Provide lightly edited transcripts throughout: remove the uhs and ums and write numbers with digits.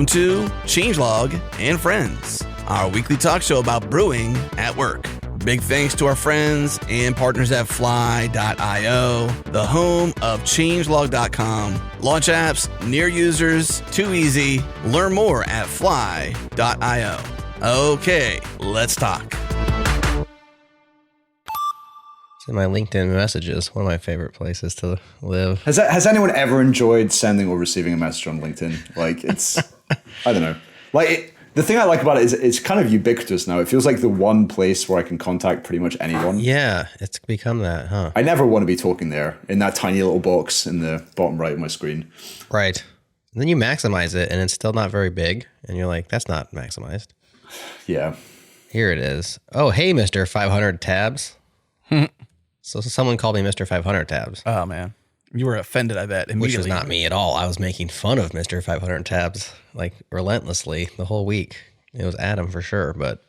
Welcome to Changelog and Friends, our weekly talk show about brewing at work. Big thanks to our friends and partners at Fly.io, the home of Changelog.com. Launch apps, near users, too easy. Learn more at Fly.io. Okay, let's talk. It's in my LinkedIn messages, one of my favorite places to live. Has anyone ever enjoyed sending or receiving a message on LinkedIn? Like, it's, I don't know. Like, the thing I like about it is it's kind of ubiquitous now. It feels like the one place where I can contact pretty much anyone. Yeah, it's become that, huh? I never want to be talking there in that tiny little box in the bottom right of my screen. Right. And then you maximize it, and it's still not very big. And you're like, that's not maximized. Yeah. Here it is. Oh, hey, Mr. 500 tabs. So someone called me Mr. 500 tabs. Oh, man. You were offended, I bet, immediately. Which was not me at all. I was making fun of Mr. 500 tabs, like, relentlessly the whole week. It was Adam for sure, but...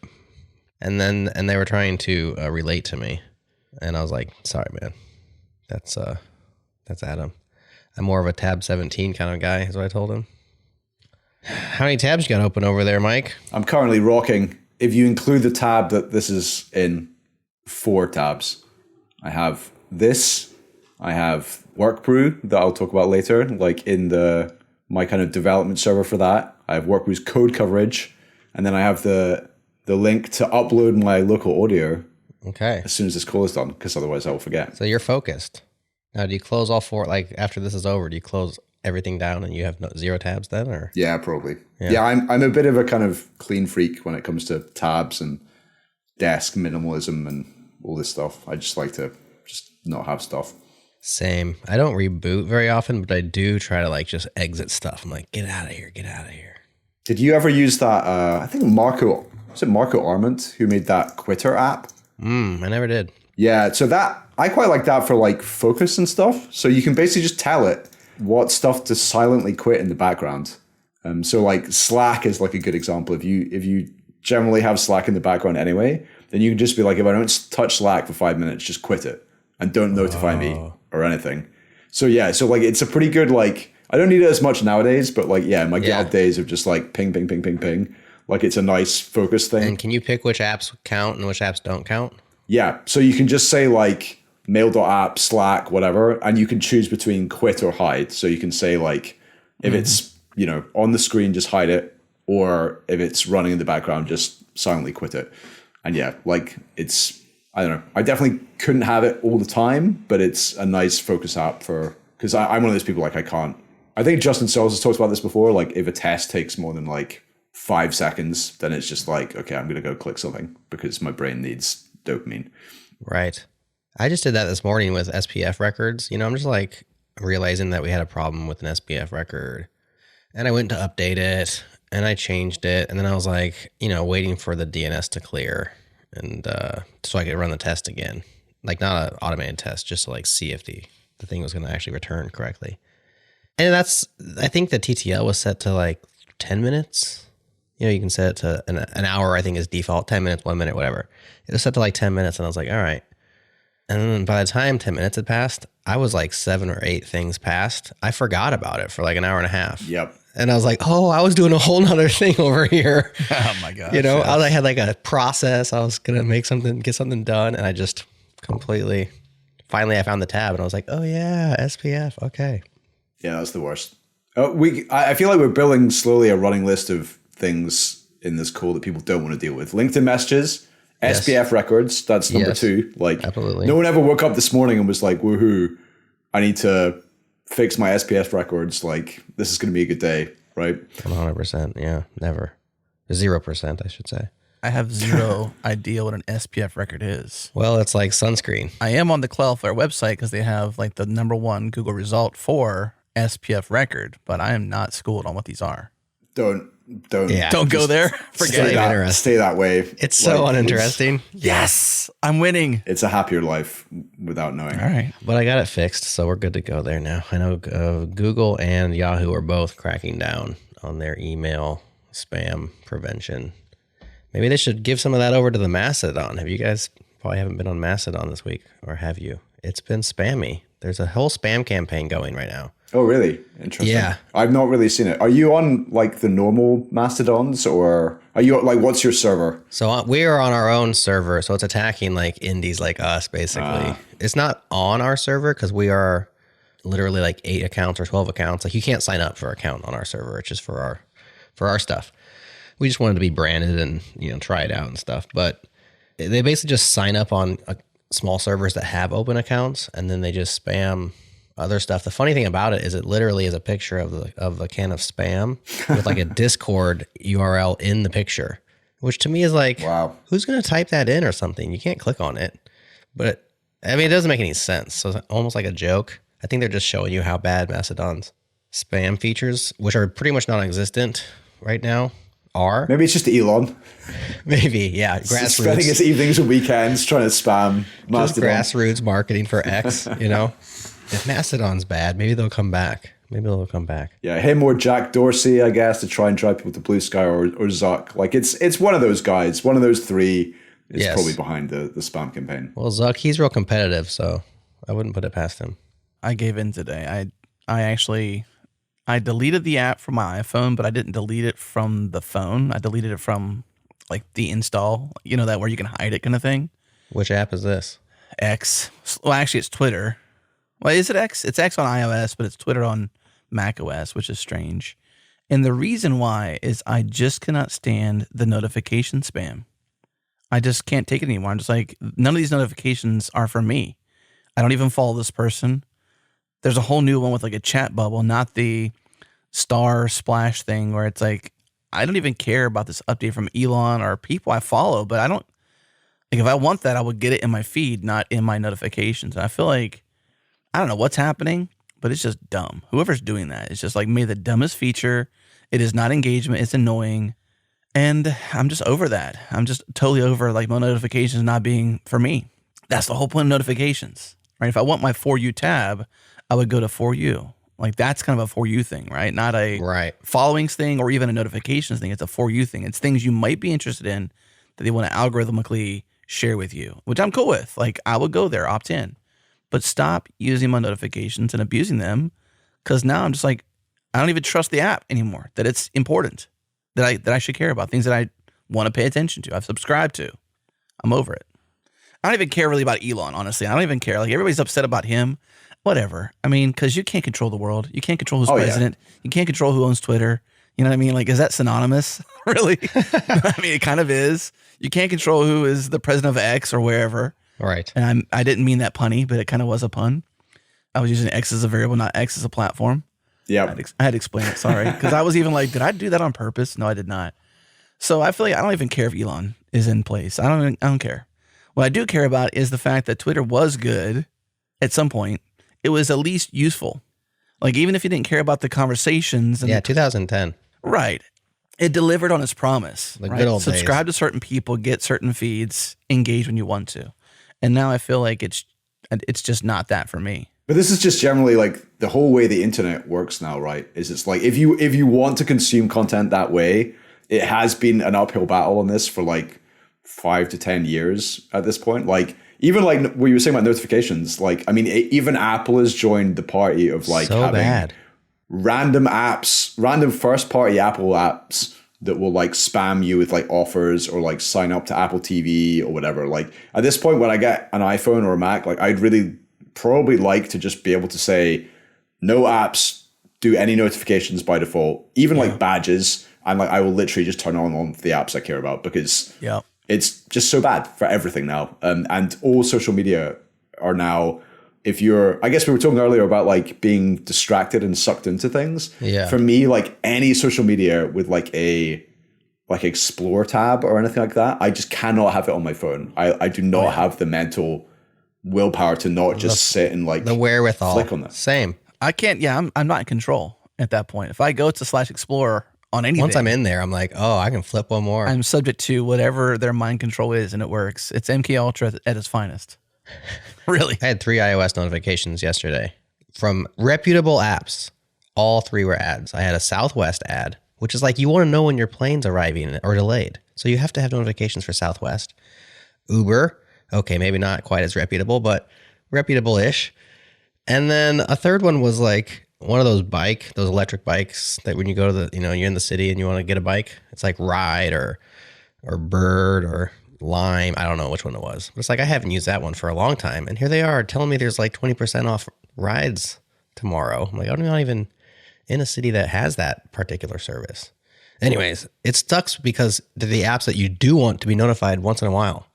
And they were trying to relate to me. And I was like, sorry, man. That's Adam. I'm more of a tab 17 kind of guy, is what I told him. How many tabs you got open over there, Mike? I'm currently rocking, if you include the tab that this is in, 4 tabs. I have this. I have Workbrew that I'll talk about later, like in my kind of development server for that. I have Workbrew's code coverage, and then I have the link to upload my local audio. Okay. As soon as this call is done, because otherwise I will forget. So you're focused. Now, do you close all 4? Like after this is over, do you close everything down and you have 0 tabs then, or? Yeah, probably. Yeah, I'm a bit of a kind of clean freak when it comes to tabs and desk minimalism and all this stuff. I just like to just not have stuff. Same. I don't reboot very often, but I do try to like just exit stuff. I'm like, get out of here, get out of here. Did you ever use that? I think Marco Arment who made that Quitter app? I never did. Yeah, so that I quite like that for like focus and stuff. So you can basically just tell it what stuff to silently quit in the background. So like Slack is like a good example. If you generally have Slack in the background anyway, then you can just be like, if I don't touch Slack for 5 minutes, just quit it and don't notify me or anything. So yeah, so like it's a pretty good, like, I don't need it as much nowadays, but like, yeah, my GitHub days of just like ping, ping, ping, ping, ping. Like it's a nice focus thing. And can you pick which apps count and which apps don't count? Yeah. So you can just say like mail.app, Slack, whatever, and you can choose between quit or hide. So you can say like, if it's, on the screen, just hide it. Or if it's running in the background, just silently quit it. And yeah, like it's, I don't know. I definitely couldn't have it all the time, but it's a nice focus app because I'm one of those people like I think Justin Searles has talked about this before. Like if a test takes more than like 5 seconds, then it's just like, okay, I'm going to go click something because my brain needs dopamine. Right. I just did that this morning with SPF records. I'm just like realizing that we had a problem with an SPF record and I went to update it. And I changed it, and then I was like, waiting for the DNS to clear, and so I could run the test again. Like not an automated test, just to like see if the thing was going to actually return correctly. And I think the TTL was set to like 10 minutes. You can set it to an hour, I think is default, 10 minutes, 1 minute, whatever. It was set to like 10 minutes, and I was like, all right. And then by the time 10 minutes had passed, I was like 7 or 8 things past. I forgot about it for like an hour and a half. Yep. And I was like, oh, I was doing a whole nother thing over here. Oh my gosh. I had like a process. I was going to get something done. And I just finally I found the tab and I was like, oh yeah, SPF. Okay. Yeah, that's the worst. I feel like we're building slowly a running list of things in this call that people don't want to deal with. LinkedIn messages, SPF records. That's number 2. Like absolutely. No one ever woke up this morning and was like, woohoo, I need to fix my SPF records. Like this is going to be a good day, right? 100%. Yeah, never. 0%, I should say. I have zero idea what an SPF record is. Well, it's like sunscreen. I am on the Cloudflare website because they have like the #1 Google result for SPF record, but I am not schooled on what these are. Don't go there. Forget stay that way. It's so uninteresting. Yes, I'm winning. It's a happier life without knowing. All right. But I got it fixed, so we're good to go there now. I know Google and Yahoo are both cracking down on their email spam prevention. Maybe they should give some of that over to the Mastodon. Have you guys probably haven't been on Mastodon this week, or have you? It's been spammy. There's a whole spam campaign going right now. Oh, really? Interesting. Yeah. I've not really seen it. Are you on like the normal Mastodons, or are you like, what's your server? So we are on our own server. So it's attacking like indies like us, basically. It's not on our server because we are literally like 8 accounts or 12 accounts. Like you can't sign up for an account on our server. It's just for our stuff. We just wanted to be branded and, try it out and stuff. But they basically just sign up on small servers that have open accounts, and then they just spam other stuff. The funny thing about it is it literally is a picture of a can of spam with like a Discord URL in the picture, which to me is like, wow, who's going to type that in or something? You can't click on it. But I mean, it doesn't make any sense. So it's almost like a joke. I think they're just showing you how bad Mastodon's spam features, which are pretty much non-existent right now, are. Maybe it's just Elon. Maybe, yeah. Grassroots. Spending his evenings and weekends trying to spam Mastodon. Just grassroots marketing for X, If Mastodon's bad, maybe they'll come back. Yeah, him or Jack Dorsey, I guess, to try and drive people to Blue Sky, or Zuck. Like it's one of those guys. One of those three is probably behind the spam campaign. Well, Zuck, he's real competitive, so I wouldn't put it past him. I gave in today. I deleted the app from my iPhone, but I didn't delete it from the phone. I deleted it from like the install, that where you can hide it kind of thing. Which app is this? X. Well, actually, it's Twitter. Well, is it X? It's X on iOS, but it's Twitter on macOS, which is strange. And the reason why is I just cannot stand the notification spam. I just can't take it anymore. I'm just like, none of these notifications are for me. I don't even follow this person. There's a whole new one with like a chat bubble, not the star splash thing where it's like, I don't even care about this update from Elon or people I follow, but I don't, like if I want that, I would get it in my feed, not in my notifications. And I feel like, I don't know what's happening, but it's just dumb. Whoever's doing that, it's just like made the dumbest feature. It is not engagement. It's annoying. And I'm just over that. I'm just totally over like my notifications not being for me. That's the whole point of notifications, right? If I want my For You tab, I would go to For You. Like that's kind of a For You thing, right? Not a followings thing or even a notifications thing. It's a For You thing. It's things you might be interested in that they want to algorithmically share with you, which I'm cool with. Like I would go there, opt in. But stop using my notifications and abusing them, because now I'm just like, I don't even trust the app anymore, that it's important, that I should care about, things that I want to pay attention to, I've subscribed to. I'm over it. I don't even care really about Elon, honestly. I don't even care. Like everybody's upset about him. Whatever. I mean, because you can't control the world. You can't control who's president. Yeah. You can't control who owns Twitter. You know what I mean? Like, is that synonymous? Really? I mean, it kind of is. You can't control who is the president of X or wherever. Right. And I didn't mean that punny, but it kind of was a pun. I was using X as a variable, not X as a platform. Yeah. I had to explain it. Sorry. Because I was even like, did I do that on purpose? No, I did not. So I feel like I don't even care if Elon is in place. I don't care. What I do care about is the fact that Twitter was good at some point. It was at least useful. Like even if you didn't care about the conversations. And 2010. Right. It delivered on its promise. The good old Subscribe days. to certain people, get certain feeds, engage when you want to. And now I feel like it's just not that for me. But this is just generally like the whole way the internet works now, right? Is it's like if you want to consume content that way, it has been an uphill battle on this for like 5 to 10 years at this point. Like even like what you were saying about notifications, like I mean, even Apple has joined the party of like so having bad. Random apps, random first party Apple apps that will like spam you with like offers or like sign up to Apple TV or whatever. Like at this point, when I get an iPhone or a Mac, like I'd really probably like to just be able to say no apps do any notifications by default, even like badges. And like I will literally just turn on the apps I care about because it's just so bad for everything now. And all social media are now, if you're, I guess we were talking earlier about like being distracted and sucked into things. Yeah. For me, like any social media with like a explore tab or anything like that, I just cannot have it on my phone. I do not have the mental willpower to not just sit and like the wherewithal. Flick on that. Same. I can't. Yeah, I'm not in control at that point. If I go to /Explorer on anything, once I'm in there, I'm like, oh, I can flip one more. I'm subject to whatever their mind control is, and it works. It's MK Ultra at its finest. Really. I had 3 iOS notifications yesterday from reputable apps. All 3 were ads. I had a Southwest ad, which is like you want to know when your plane's arriving or delayed. So you have to have notifications for Southwest. Uber, okay, maybe not quite as reputable, but reputable-ish. And then a third one was like one of those electric bikes that when you go to you're in the city and you want to get a bike, it's like Ride or Bird or Lime. I don't know which one it was. But it's like I haven't used that one for a long time. And here they are telling me there's like 20% off rides tomorrow. I'm like, I'm not even in a city that has that particular service. Anyways, it sucks because they're the apps that you do want to be notified once in a while,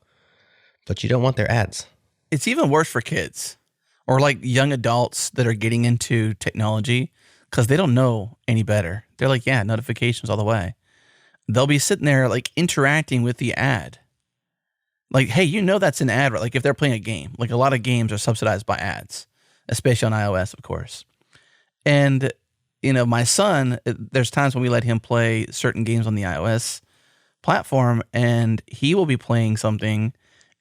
but you don't want their ads. It's even worse for kids or like young adults that are getting into technology because they don't know any better. They're like, yeah, notifications all the way. They'll be sitting there like interacting with the ad. Like, hey, that's an ad, right? Like if they're playing a game, like a lot of games are subsidized by ads, especially on iOS, of course. And, my son, there's times when we let him play certain games on the iOS platform and he will be playing something.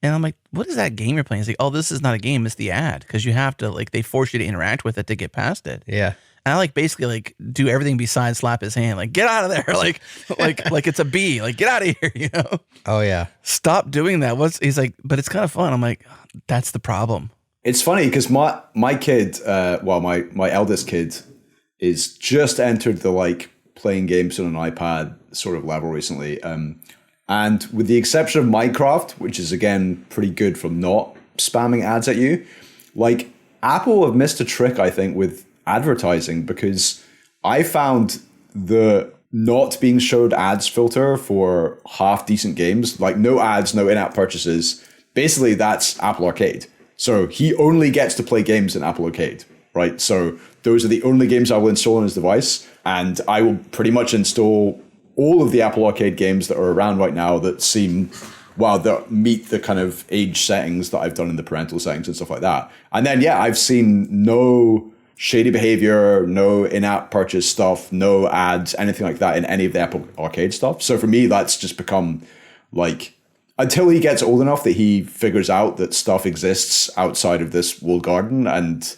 And I'm like, what is that game you're playing? He's like, oh, this is not a game. It's the ad. Because you have to, like, they force you to interact with it to get past it. Yeah. And I basically do everything besides slap his hand. Like, get out of there. Like it's a bee. Like, get out of here, Oh, yeah. Stop doing that. He's like, but it's kind of fun. I'm like, that's the problem. It's funny because my kid, my eldest kid is just entered the playing games on an iPad sort of level recently. And with the exception of Minecraft, which is again pretty good for not spamming ads at you, Apple have missed a trick, I think, with advertising, because I found the not being showed ads filter for half decent games, like no ads, no in-app purchases. Basically, that's Apple Arcade. So he only gets to play games in Apple Arcade, right? So those are the only games I will install on his device. And I will pretty much install all of the Apple Arcade games that are around right now that that meet the kind of age settings that I've done in the parental settings and stuff like that. And then, I've seen no shady behavior, no in-app purchase stuff, no ads, anything like that in any of the Apple Arcade stuff. So for me, that's just become until he gets old enough that he figures out that stuff exists outside of this walled garden and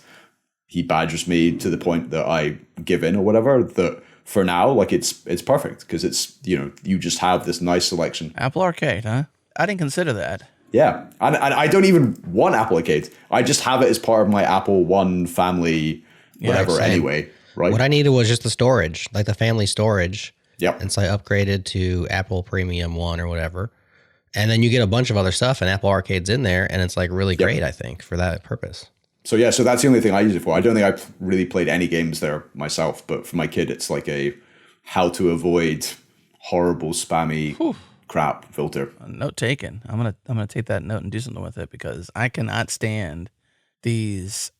he badgers me to the point that I give in or whatever, that for now, it's perfect because it's, you just have this nice selection. Apple Arcade, huh? I didn't consider that. Yeah. And I don't even want Apple Arcade. I just have it as part of my Apple One family, whatever, anyway. Right. What I needed was just the storage, like the family storage. Yep. And so I upgraded to Apple Premium 1 or whatever. And then you get a bunch of other stuff and Apple Arcade's in there. And it's really great, I think, for that purpose. So so that's the only thing I use it for. I don't think I've really played any games there myself, but for my kid, it's like a how to avoid horrible spammy crap filter. Note taken. I'm gonna take that note and do something with it because I cannot stand these.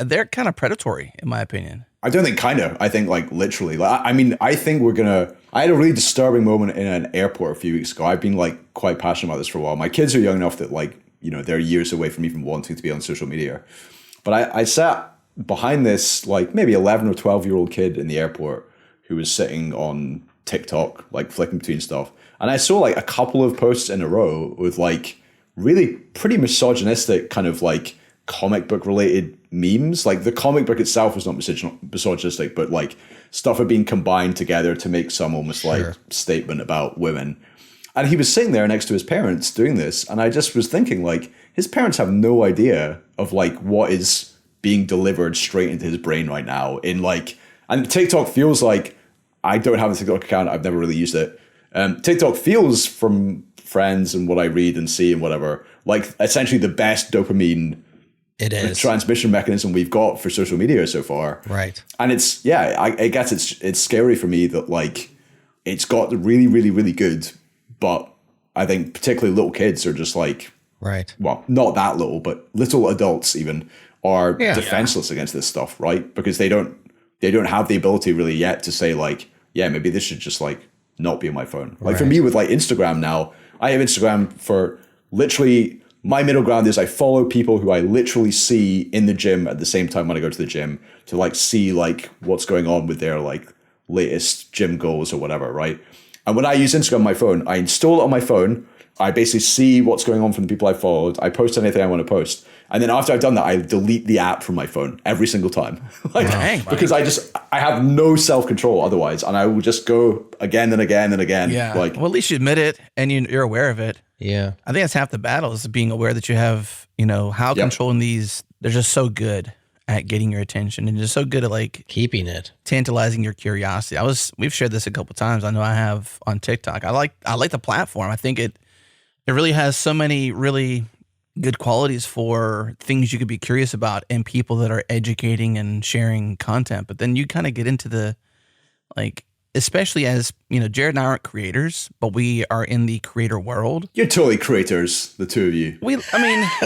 They're kind of predatory, in my opinion. I don't think kind of. I think literally. I think we're gonna. I had a really disturbing moment in an airport a few weeks ago. I've been quite passionate about this for a while. My kids are young enough that they're years away from even wanting to be on social media. But I sat behind this maybe 11 or 12-year-old kid in the airport who was sitting on TikTok, flicking between stuff. And I saw a couple of posts in a row with really pretty misogynistic kind of comic book related memes. The comic book itself was not misogynistic, but stuff had been combined together to make some almost statement about women. And he was sitting there next to his parents doing this. And I just was thinking his parents have no idea of what is being delivered straight into his brain right now and TikTok feels I don't have a TikTok account. I've never really used it. TikTok feels, from friends and what I read and see and whatever, essentially the best dopamine transmission mechanism we've got for social media so far. Right. And it's, I guess it's scary for me that it's got really, really, really good, but I think particularly little kids are just right. Well, not that little, but little adults even are defenseless against this stuff, right? Because they don't have the ability really yet to say maybe this should just not be on my phone. For me with Instagram now, I have Instagram for literally, my middle ground is I follow people who I literally see in the gym at the same time when I go to the gym to see what's going on with their latest gym goals or whatever, right? And when I use Instagram on my phone, I install it on my phone. I basically see what's going on from the people I followed. I post anything I want to post. And then after I've done that, I delete the app from my phone every single time. Because I have no self-control otherwise. And I will just go again and again and again. Yeah. Well, at least you admit it and you're aware of it. Yeah. I think that's half the battle is being aware that you have, how controlling these, they're just so good at getting your attention and just so good at like Keeping it. tantalizing your curiosity. We've shared this a couple times. I know I have on TikTok. I like the platform. I think it really has so many really good qualities for things you could be curious about and people that are educating and sharing content. But then you kind of get into the like, especially as, Jared and I aren't creators, but we are in the creator world. You're totally creators, the two of you.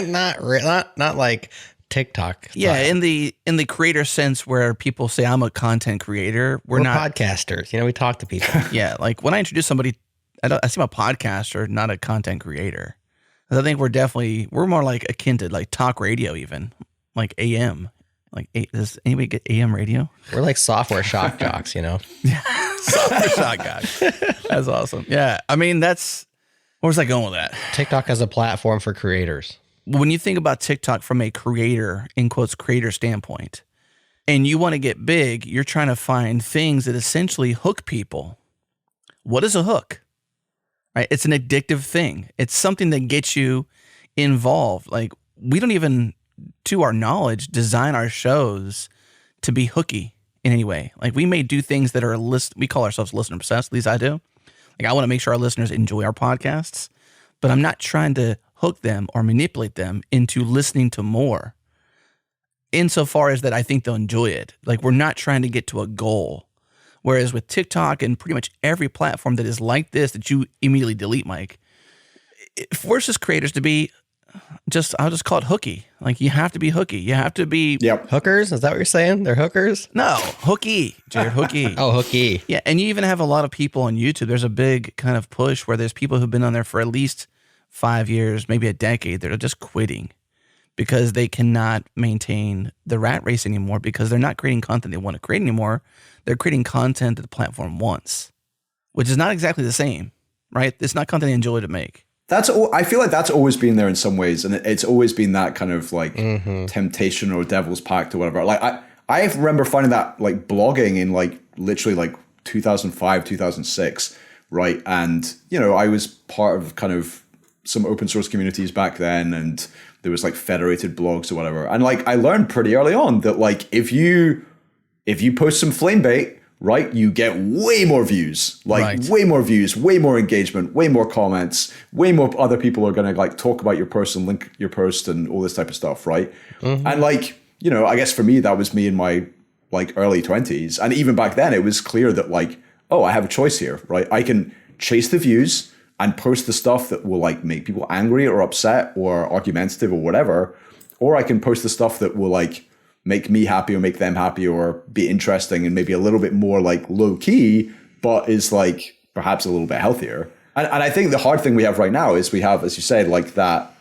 Not like TikTok. Yeah, style. in the creator sense where people say I'm a content creator, we're not podcasters. We talk to people. Yeah, like when I introduce somebody, I see I'm a podcaster, not a content creator. I think we're more like akin to like talk radio, even like AM. Like, does anybody get AM radio? We're like software shock jocks, Software shock jocks. That's awesome. Yeah, I mean where's I going with that? TikTok as a platform for creators. When you think about TikTok from a creator, in quotes, creator standpoint, and you want to get big, you're trying to find things that essentially hook people. What is a hook? Right? It's an addictive thing. It's something that gets you involved. Like, we don't even, to our knowledge, design our shows to be hooky in any way. Like, we may do things that are we call ourselves listener obsessed. At least I do. Like, I want to make sure our listeners enjoy our podcasts, but I'm not trying to hook them or manipulate them into listening to more. Insofar as that, I think they'll enjoy it. Like, we're not trying to get to a goal. Whereas with TikTok and pretty much every platform that is like this, that you immediately delete, Mike, it forces creators to be I'll just call it hooky. Like, you have to be hooky. You have to be. Yep. Hookers? Is that what you're saying? They're hookers? No, hooky, Jared, hooky. Oh, hooky. Yeah, and you even have a lot of people on YouTube. There's a big kind of push where there's people who've been on there for at least 5 years, maybe a decade. They're just quitting because they cannot maintain the rat race anymore because they're not creating content they want to create anymore. They're creating content that the platform wants, which is not exactly the same, right? It's not content they enjoy to make. I feel like that's always been there in some ways, and it's always been that kind of like temptation or devil's pact or whatever. Like I remember finding that like blogging in like literally like 2005, 2006, right? And I was part of kind of some open source communities back then, and there was like federated blogs or whatever. And like I learned pretty early on that like if you post some flame bait, right, you get way more views, way more views, way more engagement, way more comments, way more other people are going to like talk about your post and link your post and all this type of stuff, right? And like, I guess for me, that was me in my like early 20s. And even back then, it was clear that like, oh, I have a choice here, right? I can chase the views and post the stuff that will like make people angry or upset or argumentative or whatever, or I can post the stuff that will like make me happy or make them happy or be interesting and maybe a little bit more like low key, but is like perhaps a little bit healthier. And I think the hard thing we have right now is we have, as you said, like that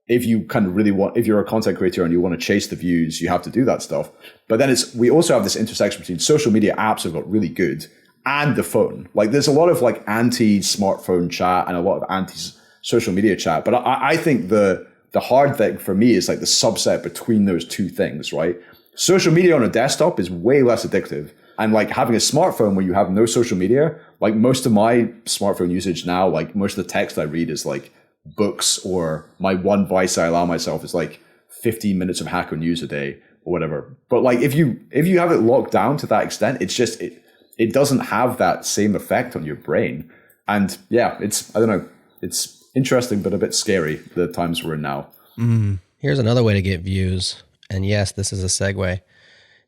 if you kind of really want, if you're a content creator and you want to chase the views, you have to do that stuff. But then we also have this intersection between social media apps have got really good and the phone. Like there's a lot of like anti-smartphone chat and a lot of anti-social media chat. But I think the hard thing for me is like the subset between those two things, right? Social media on a desktop is way less addictive. And like having a smartphone where you have no social media, like most of my smartphone usage now, like most of the text I read is like books, or my one vice I allow myself is like 15 minutes of Hacker News a day or whatever. But like if you have it locked down to that extent, it's just, it doesn't have that same effect on your brain. And yeah, I don't know, it's interesting, but a bit scary, the times we're in now. Here's another way to get views. And yes, this is a segue.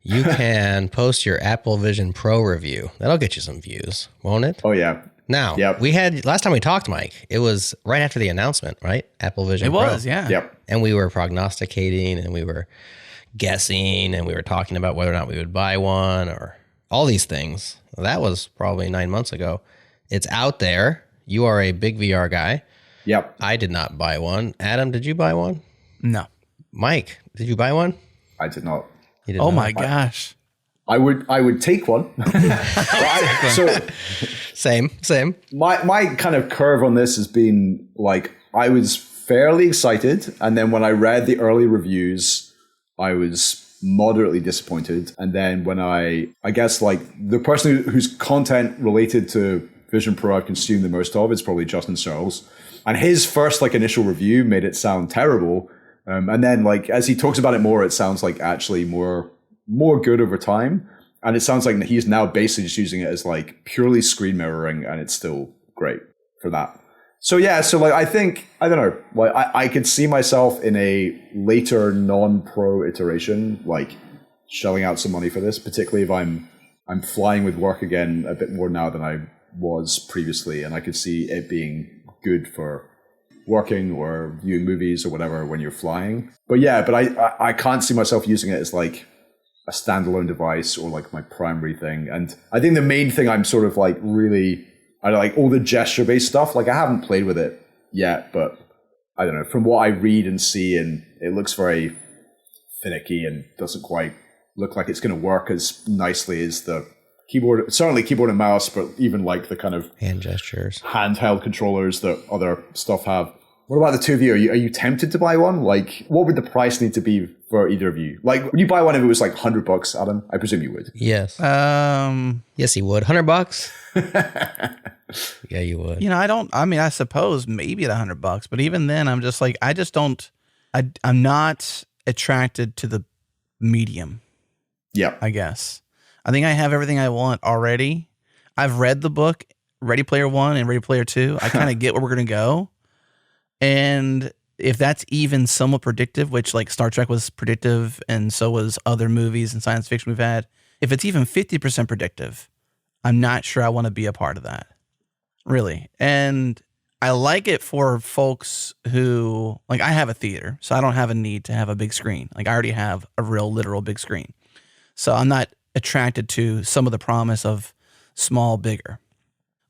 You can post your Apple Vision Pro review. That'll get you some views, won't it? Oh, yeah. Now, we had, last time we talked, Mike, it was right after the announcement, right? Apple Vision Pro. It was, yeah. Yep. And we were prognosticating and we were guessing and we were talking about whether or not we would buy one or all these things. That was probably 9 months ago. It's out there. You are a big VR guy. Yep. I did not buy one. Adam, did you buy one? No. Mike, did you buy one? I did not. You did Oh not? my gosh. I would take one. Same. My kind of curve on this has been like, I was fairly excited. And then when I read the early reviews, I was moderately disappointed. And then when I guess like the person whose content related to Vision Pro I've consumed the most of is probably Justin Searles. And his first like initial review made it sound terrible. And then like as he talks about it more, it sounds like actually more good over time. And it sounds like he's now basically just using it as like purely screen mirroring, and it's still great for that. So yeah, so like I think, I don't know, like I could see myself in a later non-pro iteration, like shelling out some money for this, particularly if I'm flying with work again a bit more now than I was previously, and I could see it being good for working or viewing movies or whatever when you're flying. But yeah, but I can't see myself using it as like a standalone device or like my primary thing. And I think the main thing I'm sort of like really, I like all the gesture-based stuff. Like I haven't played with it yet, but I don't know, from what I read and see, and it looks very finicky and doesn't quite look like it's going to work as nicely as the keyboard, certainly keyboard and mouse, but even like the kind of hand gestures, handheld controllers that other stuff have. What about the two of you? Are you tempted to buy one? Like, what would the price need to be for either of you? Like, would you buy one if it was like $100, Adam? I presume you would. Yes. Yes, he would. $100. Yeah, you would. You know, I suppose maybe at $100, but even then, I'm just like, I'm not attracted to the medium. Yeah. I guess. I think I have everything I want already. I've read the book, Ready Player One and Ready Player Two. I kind of get where we're going to go. And if that's even somewhat predictive, which like Star Trek was predictive and so was other movies and science fiction we've had, if it's even 50% predictive, I'm not sure I want to be a part of that. Really. And I like it for folks who, like I have a theater, so I don't have a need to have a big screen. Like I already have a real literal big screen. So I'm not attracted to some of the promise of small, bigger.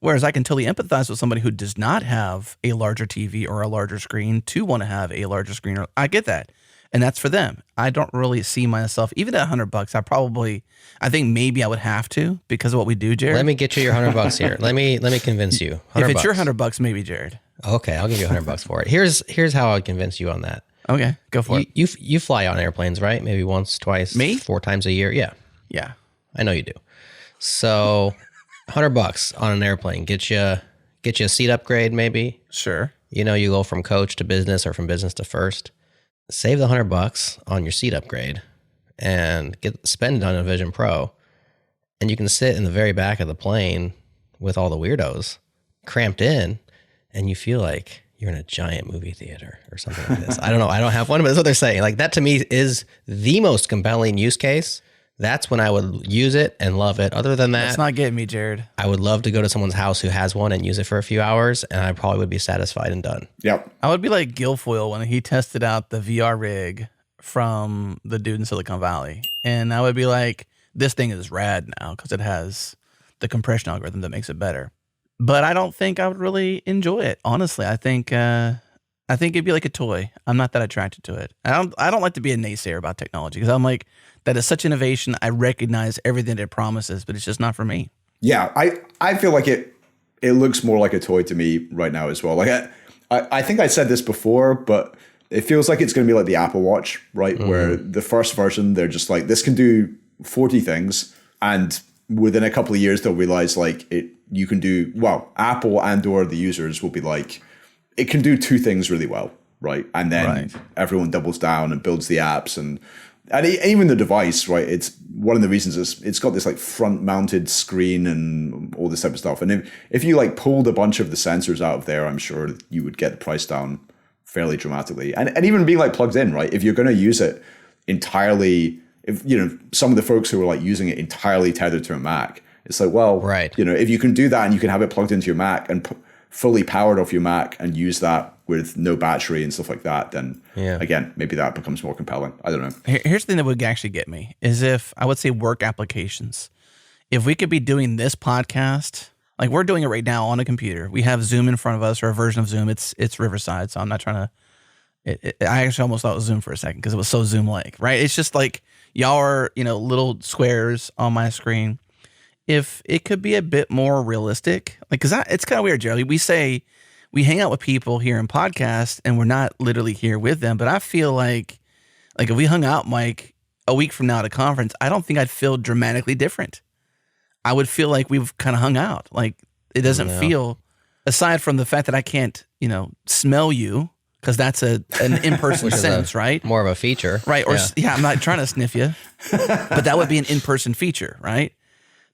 Whereas I can totally empathize with somebody who does not have a larger TV or a larger screen to want to have a larger screen. I get that. And that's for them. I don't really see myself, even at $100, I think maybe I would have to because of what we do, Jared. Let me get you your $100 here. Let me convince you. If it's your $100, maybe, Jared. Okay, I'll give you $100 for it. Here's how I convince you on that. Okay, go for it. You fly on airplanes, right? Maybe once, twice, Me? 4 times a year. Yeah. Yeah. I know you do. So $100 on an airplane get you a seat upgrade, maybe. Sure. You know, you go from coach to business or from business to first. Save the $100 on your seat upgrade and spend it on a Vision Pro, and you can sit in the very back of the plane with all the weirdos cramped in, and you feel like you're in a giant movie theater or something like this. I don't know. I don't have one, but that's what they're saying. Like that to me is the most compelling use case. That's when I would use it and love it. Other than that, that's not getting me, Jared. I would love to go to someone's house who has one and use it for a few hours, and I probably would be satisfied and done. Yep. I would be like Guilfoyle when he tested out the VR rig from the dude in Silicon Valley. And I would be like, this thing is rad now because it has the compression algorithm that makes it better. But I don't think I would really enjoy it. Honestly, I think it'd be like a toy. I'm not that attracted to it. I don't like to be a naysayer about technology because I'm like, that is such innovation. I recognize everything it promises, but it's just not for me. Yeah, I feel like it looks more like a toy to me right now as well. Like I think I said this before, but it feels like it's going to be like the Apple Watch, right? Mm. Where the first version, they're just like, this can do 40 things. And within a couple of years, they'll realize like you can do, well, Apple and or the users will be like, it can do 2 things really well, right? And then everyone doubles down and builds the apps and even the device, right? It's one of the reasons it's got this like front mounted screen and all this type of stuff. And if you like pulled a bunch of the sensors out of there, I'm sure you would get the price down fairly dramatically. And even being like plugged in, right? If you're going to use it entirely, if you know, some of the folks who are like using it entirely tethered to a Mac, it's like, well, right. You know, if you can do that and you can have it plugged into your Mac and fully powered off your Mac and use that with no battery and stuff like that, then again, maybe that becomes more compelling. I don't know. Here's the thing that would actually get me is if I would say work applications. If we could be doing this podcast, like we're doing it right now on a computer, we have Zoom in front of us or a version of Zoom. It's Riverside, so I'm not trying to. I actually almost thought it was Zoom for a second because it was so Zoom-like, right? It's just like y'all are, little squares on my screen. If it could be a bit more realistic, like because it's kind of weird, Jerry. We say we hang out with people here in podcast and we're not literally here with them. But I feel like if we hung out, Mike, a week from now at a conference, I don't think I'd feel dramatically different. I would feel like we've kind of hung out. Like it doesn't feel, aside from the fact that I can't, smell you because that's an in-person Which is sense, right? More of a feature. Right. Or Yeah. I'm not trying to sniff you, but that would be an in-person feature, right?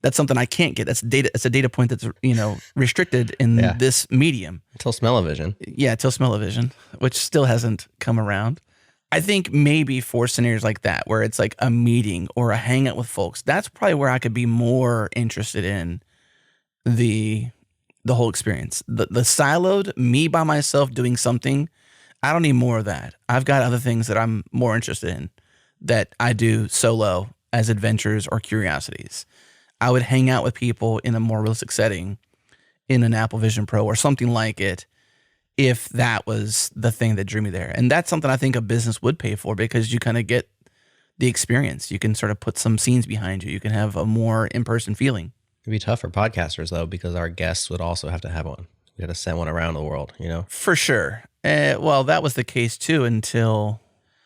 That's something I can't get. That's data. It's a data point that's, restricted in Yeah. this medium. Until smell-o-vision. Yeah, till smell-o-vision, which still hasn't come around. I think maybe for scenarios like that, where it's like a meeting or a hangout with folks, that's probably where I could be more interested in the whole experience. The siloed, me by myself doing something, I don't need more of that. I've got other things that I'm more interested in that I do solo as adventures or curiosities. I would hang out with people in a more realistic setting in an Apple Vision Pro or something like it, if that was the thing that drew me there. And that's something I think a business would pay for, because you kind of get the experience. You can sort of put some scenes behind you. You can have a more in-person feeling. It'd be tough for podcasters, though, because our guests would also have to have one. We had to send one around the world, For sure. Well, that was the case too until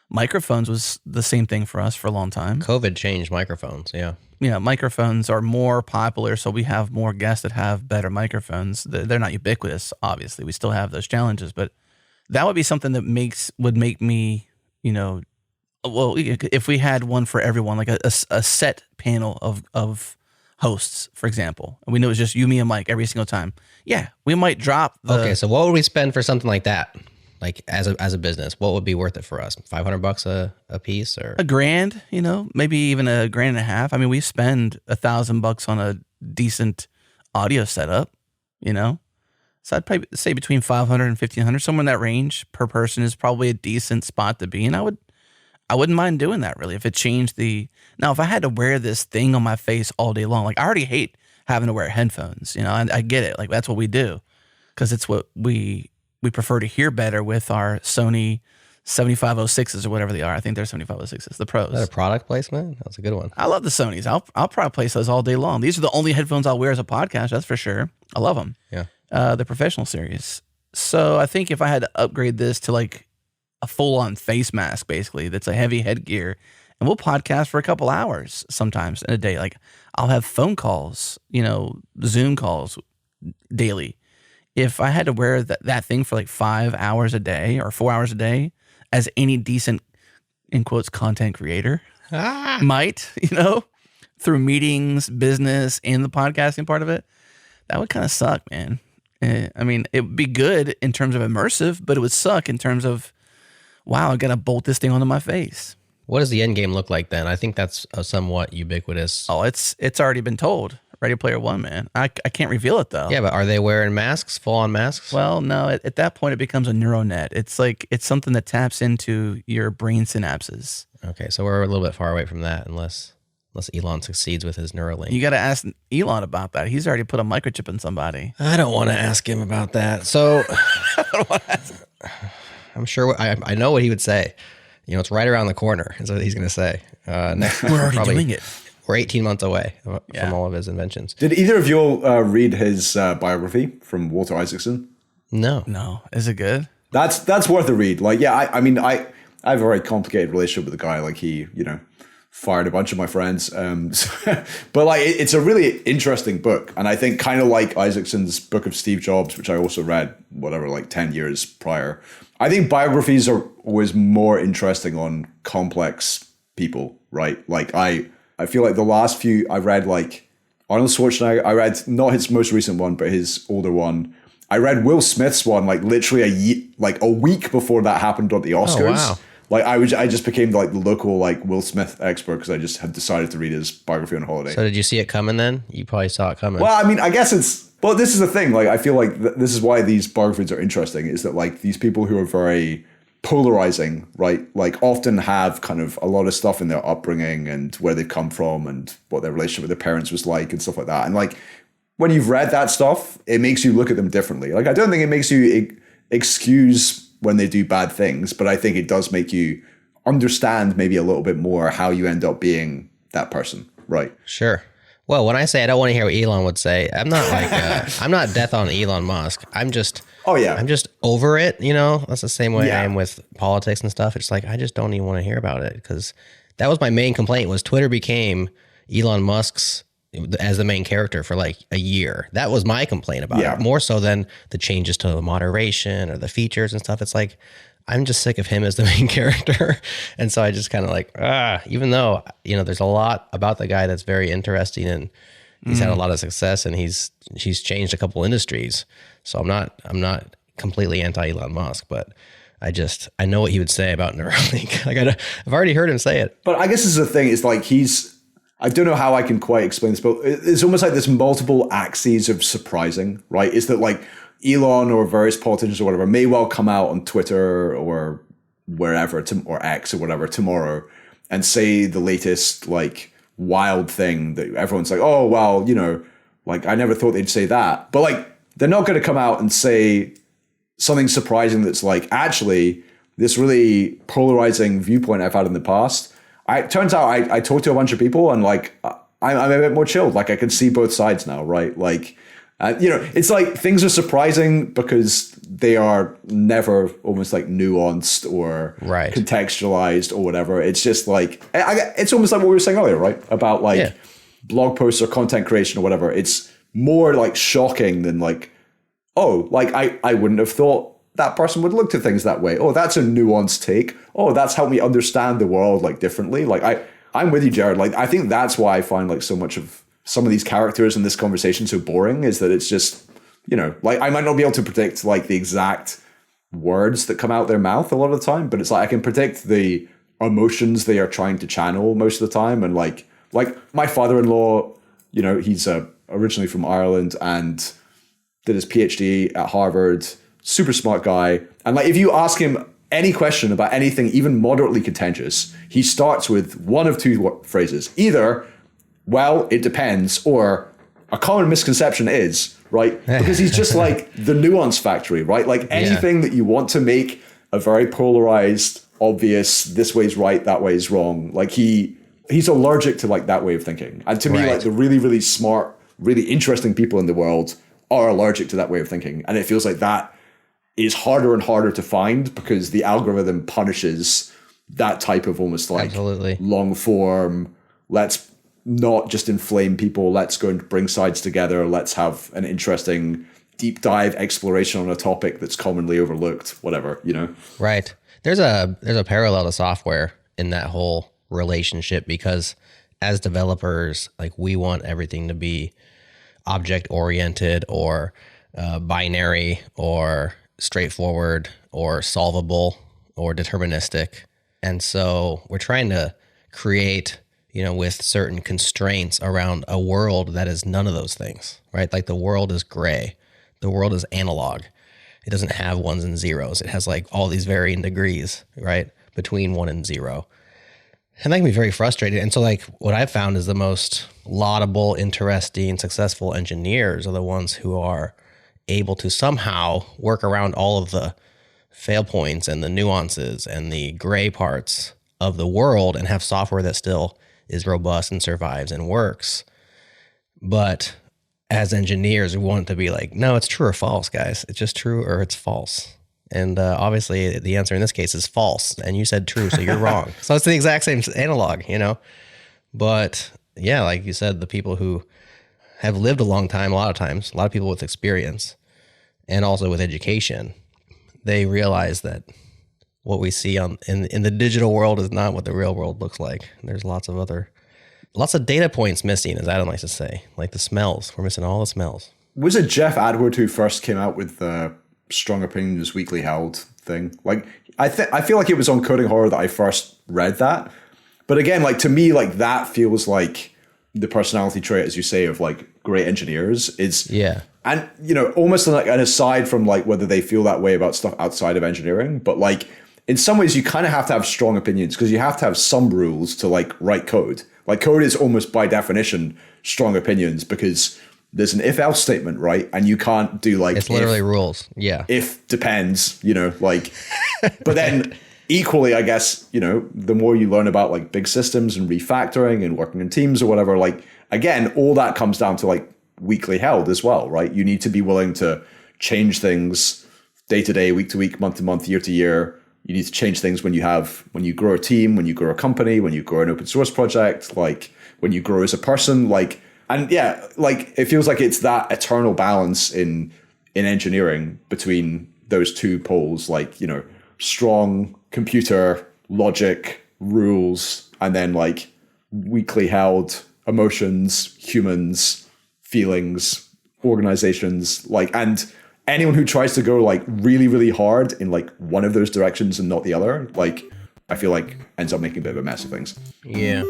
microphones was the same thing for us for a long time. COVID changed microphones, yeah. Yeah, microphones are more popular, so we have more guests that have better microphones. They're not ubiquitous, obviously. We still have those challenges, but that would be something that would make me, well, if we had one for everyone, like a set panel of hosts, for example, and we knew it was just you, me, and Mike every single time. Yeah, we might drop Okay, so what would we spend for something like that? Like as a business, what would be worth it for us? $500 a piece, or $1,000, maybe even $1.50. I mean, we spend $1,000 on a decent audio setup, So I'd probably say between $500 and $1,500, somewhere in that range per person is probably a decent spot to be. And I wouldn't mind doing that, really, if it changed now, if I had to wear this thing on my face all day long, like I already hate having to wear headphones, I get it. Like that's what we do, because it's what we prefer to hear better with our Sony 7506s or whatever they are. I think they're 7506s, the Pros. Is that a product placement? That's a good one. I love the Sonys. I'll probably place those all day long. These are the only headphones I'll wear as a podcast, that's for sure. I love them. Yeah. The professional series. So I think if I had to upgrade this to like a full-on face mask, basically, that's a heavy headgear, and we'll podcast for a couple hours sometimes in a day. Like I'll have phone calls, Zoom calls daily. If I had to wear that thing for like 5 hours a day or 4 hours a day, as any decent, in quotes, content creator might, through meetings, business, and the podcasting part of it, that would kind of suck, man. I mean, it would be good in terms of immersive, but it would suck in terms of, wow, I got to bolt this thing onto my face. What does the end game look like then? I think that's a somewhat ubiquitous. Oh, it's already been told. Ready Player One, man. I can't reveal it though. Yeah, but are they wearing masks, full on masks? Well, no. At that point, it becomes a neural net. It's something that taps into your brain synapses. Okay, so we're a little bit far away from that, unless Elon succeeds with his Neuralink. You got to ask Elon about that. He's already put a microchip in somebody. I don't want to ask him about that. So I'm sure I know what he would say. It's right around the corner. Is what he's going to say. Next, We're already doing it. We're 18 months away from all of his inventions. Did either of you all read his biography from Walter Isaacson? No. Is it good? That's worth a read. Like, yeah, I mean, I have a very complicated relationship with the guy. Like, he, fired a bunch of my friends. But like, it's a really interesting book. And I think kind of like Isaacson's book of Steve Jobs, which I also read, 10 years prior. I think biographies are always more interesting on complex people, right? Like, I feel like the last few I read, like Arnold Schwarzenegger, I read not his most recent one, but his older one. I read Will Smith's one, like literally a week before that happened at the Oscars. Oh, wow. Like I just became like the local like Will Smith expert because I just had decided to read his biography on holiday. So did you see it coming then? You probably saw it coming. Well, I mean, I guess this is the thing. Like, I feel like this is why these biographies are interesting, is that like these people who are very polarizing, right? Like often have kind of a lot of stuff in their upbringing and where they've come from and what their relationship with their parents was like and stuff like that. And like when you've read that stuff, it makes you look at them differently. Like I don't think it makes you excuse when they do bad things, but I think it does make you understand maybe a little bit more how you end up being that person, right? Sure. Well, when I say I don't want to hear what Elon would say, I'm not like I'm not death on Elon Musk. I'm just I'm just over it. That's the same way I am with politics and stuff. It's like I just don't even want to hear about it, because that was my main complaint. Was Twitter became Elon Musk's as the main character for like a year. That was my complaint about it, more so than the changes to the moderation or the features and stuff. It's like I'm just sick of him as the main character. And so I just kind of like, even though, there's a lot about the guy that's very interesting and he's had a lot of success and he's changed a couple industries. So I'm not completely anti Elon Musk, but I know what he would say about Neuralink. Like I've already heard him say it. But I guess this is the thing, is like I don't know how I can quite explain this, but it's almost like there's multiple axes of surprising, right? Is that like Elon or various politicians or whatever may well come out on Twitter or wherever, or X or whatever, tomorrow and say the latest like wild thing that everyone's like, oh, well, like I never thought they'd say that. But like, they're not going to come out and say something surprising that's like, actually, this really polarizing viewpoint I've had in the past. It turns out I talked to a bunch of people and like, I'm a bit more chilled. Like I can see both sides now, right? Like, it's like things are surprising because they are never almost like nuanced or contextualized or whatever. It's just like, it's almost like what we were saying earlier, right? About like blog posts or content creation or whatever. It's more like shocking than like, oh, like I wouldn't have thought that person would look to things that way. Oh, that's a nuanced take. Oh, that's helped me understand the world like differently. Like I'm with you, Jared. Like I think that's why I find like so much of some of these characters in this conversation so boring, is that it's just, like I might not be able to predict like the exact words that come out their mouth a lot of the time, but it's like I can predict the emotions they are trying to channel most of the time. And like my father-in-law, he's originally from Ireland and did his PhD at Harvard, super smart guy. And like, if you ask him any question about anything, even moderately contentious, he starts with one of two phrases. Either, well, it depends, or a common misconception is, right? Because he's just like the nuance factory, right? Like anything that you want to make a very polarized, obvious, this way's right, that way's wrong. Like he's allergic to like that way of thinking. And to me, like the really, really smart, really interesting people in the world are allergic to that way of thinking. And it feels like that is harder and harder to find because the algorithm punishes that type of almost like long form. Let's not just inflame people. Let's go and bring sides together. Let's have an interesting deep dive exploration on a topic that's commonly overlooked, whatever, Right. There's a parallel to software in that whole relationship, because as developers, like we want everything to be object oriented or binary or straightforward or solvable or deterministic. And so we're trying to create, with certain constraints around a world that is none of those things, right? Like the world is gray. The world is analog. It doesn't have ones and zeros. It has like all these varying degrees, right? Between 1 and 0. And that can be very frustrating. And so like what I've found is the most laudable, interesting, successful engineers are the ones who are able to somehow work around all of the fail points and the nuances and the gray parts of the world and have software that still is robust and survives and works. But as engineers, we want it to be like, no, it's true or false, guys. It's just true or it's false. And obviously the answer in this case is false. And you said true, so you're wrong. So it's the exact same analog, But yeah, like you said, the people who have lived a long time, a lot of times, a lot of people with experience and also with education, they realize that what we see in the digital world is not what the real world looks like. There's lots of data points missing, as Adam likes to say, like the smells. We're missing all the smells. Was it Jeff Atwood who first came out with the Strong Opinions Weekly Held thing? Like, I feel like it was on Coding Horror that I first read that. But again, like to me, like that feels like the personality trait, as you say, of like great engineers is and almost like an aside from like whether they feel that way about stuff outside of engineering, but like in some ways you kind of have to have strong opinions because you have to have some rules to like write code. Like code is almost by definition strong opinions because there's an if-else statement, right? And you can't do like it's literally rules. Yeah. If depends, like but then equally, I guess, the more you learn about like big systems and refactoring and working in teams or whatever, like again, all that comes down to like weekly held as well, right? You need to be willing to change things day to day, week to week, month to month, year to year. You need to change things when you grow a team, when you grow a company, when you grow an open source project, like when you grow as a person, like, and yeah, like it feels like it's that eternal balance in engineering between those two poles. Like, strong computer logic rules, and then like weakly held emotions, humans, feelings, organizations, like, and anyone who tries to go like really, really hard in like one of those directions and not the other, like, I feel like ends up making a bit of a mess of things. Yeah.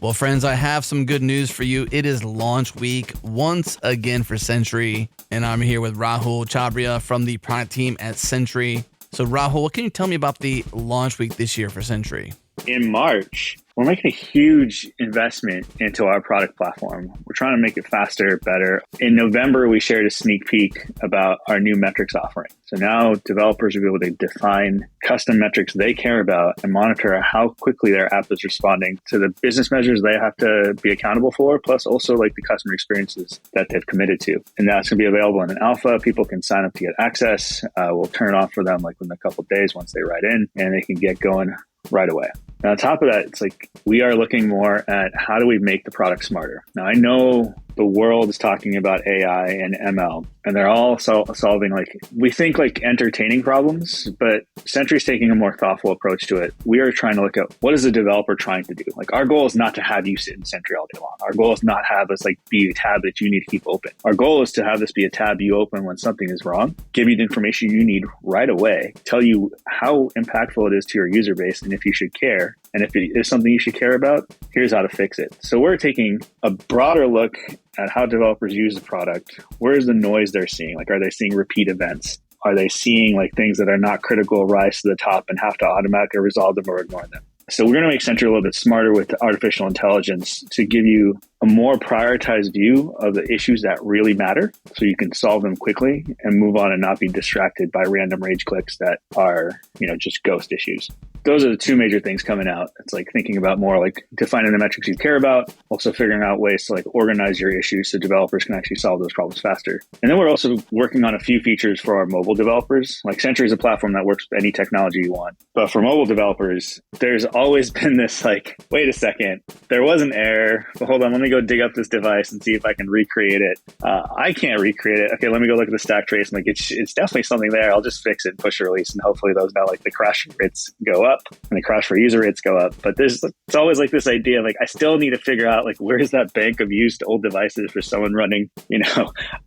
Well, friends, I have some good news for you. It is launch week once again for Sentry, and I'm here with Rahul Chabria from the product team at Sentry. So, Rahul, what can you tell me about the launch week this year for Sentry? In March, we're making a huge investment into our product platform. We're trying to make it faster, better. In November, we shared a sneak peek about our new metrics offering. So now developers will be able to define custom metrics they care about and monitor how quickly their app is responding to the business measures they have to be accountable for, plus also like the customer experiences that they've committed to. And that's going to be available in an alpha. People can sign up to get access. We'll turn it off for them like within a couple of days once they write in, and they can get going right away. And on top of that, it's like we are looking more at how do we make the product smarter. Now, I know the world is talking about AI and ML, and they're all solving like, we think like entertaining problems, but Sentry's taking a more thoughtful approach to it. We are trying to look at what is the developer trying to do? Like our goal is not to have you sit in Sentry all day long. Our goal is not have us like be a tab that you need to keep open. Our goal is to have this be a tab you open when something is wrong, give you the information you need right away, tell you how impactful it is to your user base and if you should care. And if it is something you should care about, here's how to fix it. So we're taking a broader look at how developers use the product. Where's the noise they're seeing? Like, are they seeing repeat events? Are they seeing like things that are not critical rise to the top and have to automatically resolve them or ignore them? So we're going to make Sentry a little bit smarter with artificial intelligence to give you a more prioritized view of the issues that really matter so you can solve them quickly and move on and not be distracted by random rage clicks that are, just ghost issues. Those are the two major things coming out. It's like thinking about more like defining the metrics you care about, also figuring out ways to like organize your issues so developers can actually solve those problems faster. And then we're also working on a few features for our mobile developers. Like Sentry is a platform that works with any technology you want. But for mobile developers, there's always been this like, wait a second, there was an error, but hold on, let me go dig up this device and see if I can recreate it. I can't recreate it. Okay, let me go look at the stack trace. And like, it's definitely something there. I'll just fix it and push a release. And hopefully those now like the crash rates go up and the crash for user rates go up. But it's always like this idea of like, I still need to figure out like, where's that bank of used old devices for someone running,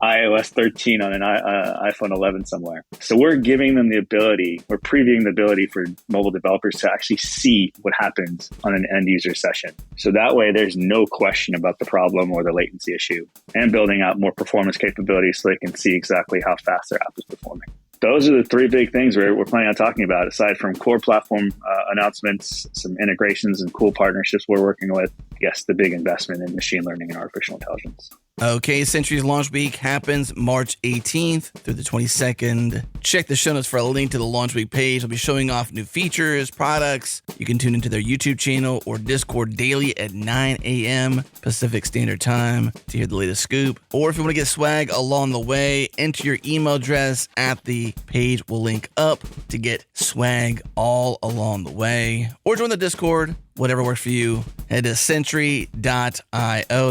iOS 13 on an iPhone 11 somewhere. So we're giving them the ability, we're previewing the ability for mobile developers to actually see what happens on an end user session. So that way there's no question about the problem or the latency issue, and building out more performance capabilities so they can see exactly how fast their app is performing. Those are the three big things we're planning on talking about, aside from core platform announcements, some integrations and cool partnerships we're working with. Yes, the big investment in machine learning and artificial intelligence. Okay, Sentry's launch week happens March 18th through the 22nd. Check the show notes for a link to the launch week page. They'll be showing off new features, products. You can tune into their YouTube channel or Discord daily at 9 a.m. Pacific Standard Time to hear the latest scoop. Or if you want to get swag along the way, enter your email address at the page. We'll link up to get swag all along the way. Or join the Discord. Whatever works for you. Head to sentry.io.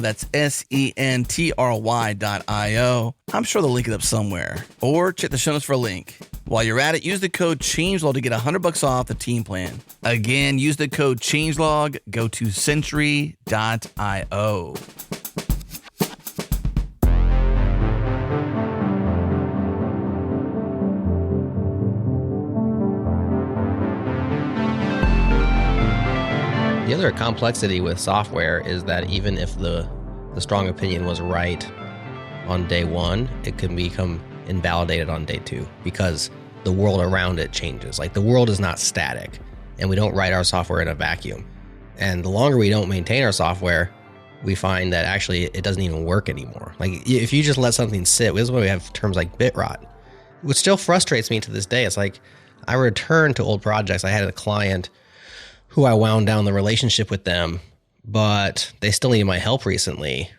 That's SENTRY.io. I'm sure they'll link it up somewhere. Or check the show notes for a link. While you're at it, use the code CHANGELOG to get $100 off the team plan. Again, use the code CHANGELOG. Go to sentry.io. The other complexity with software is that even if the strong opinion was right on day one, it can become invalidated on day two because the world around it changes. Like the world is not static, and we don't write our software in a vacuum. And the longer we don't maintain our software, we find that actually it doesn't even work anymore. Like if you just let something sit, this is why we have terms like bit rot, which still frustrates me to this day. It's like I return to old projects. I had a client who I wound down the relationship with them, but they still needed my help recently.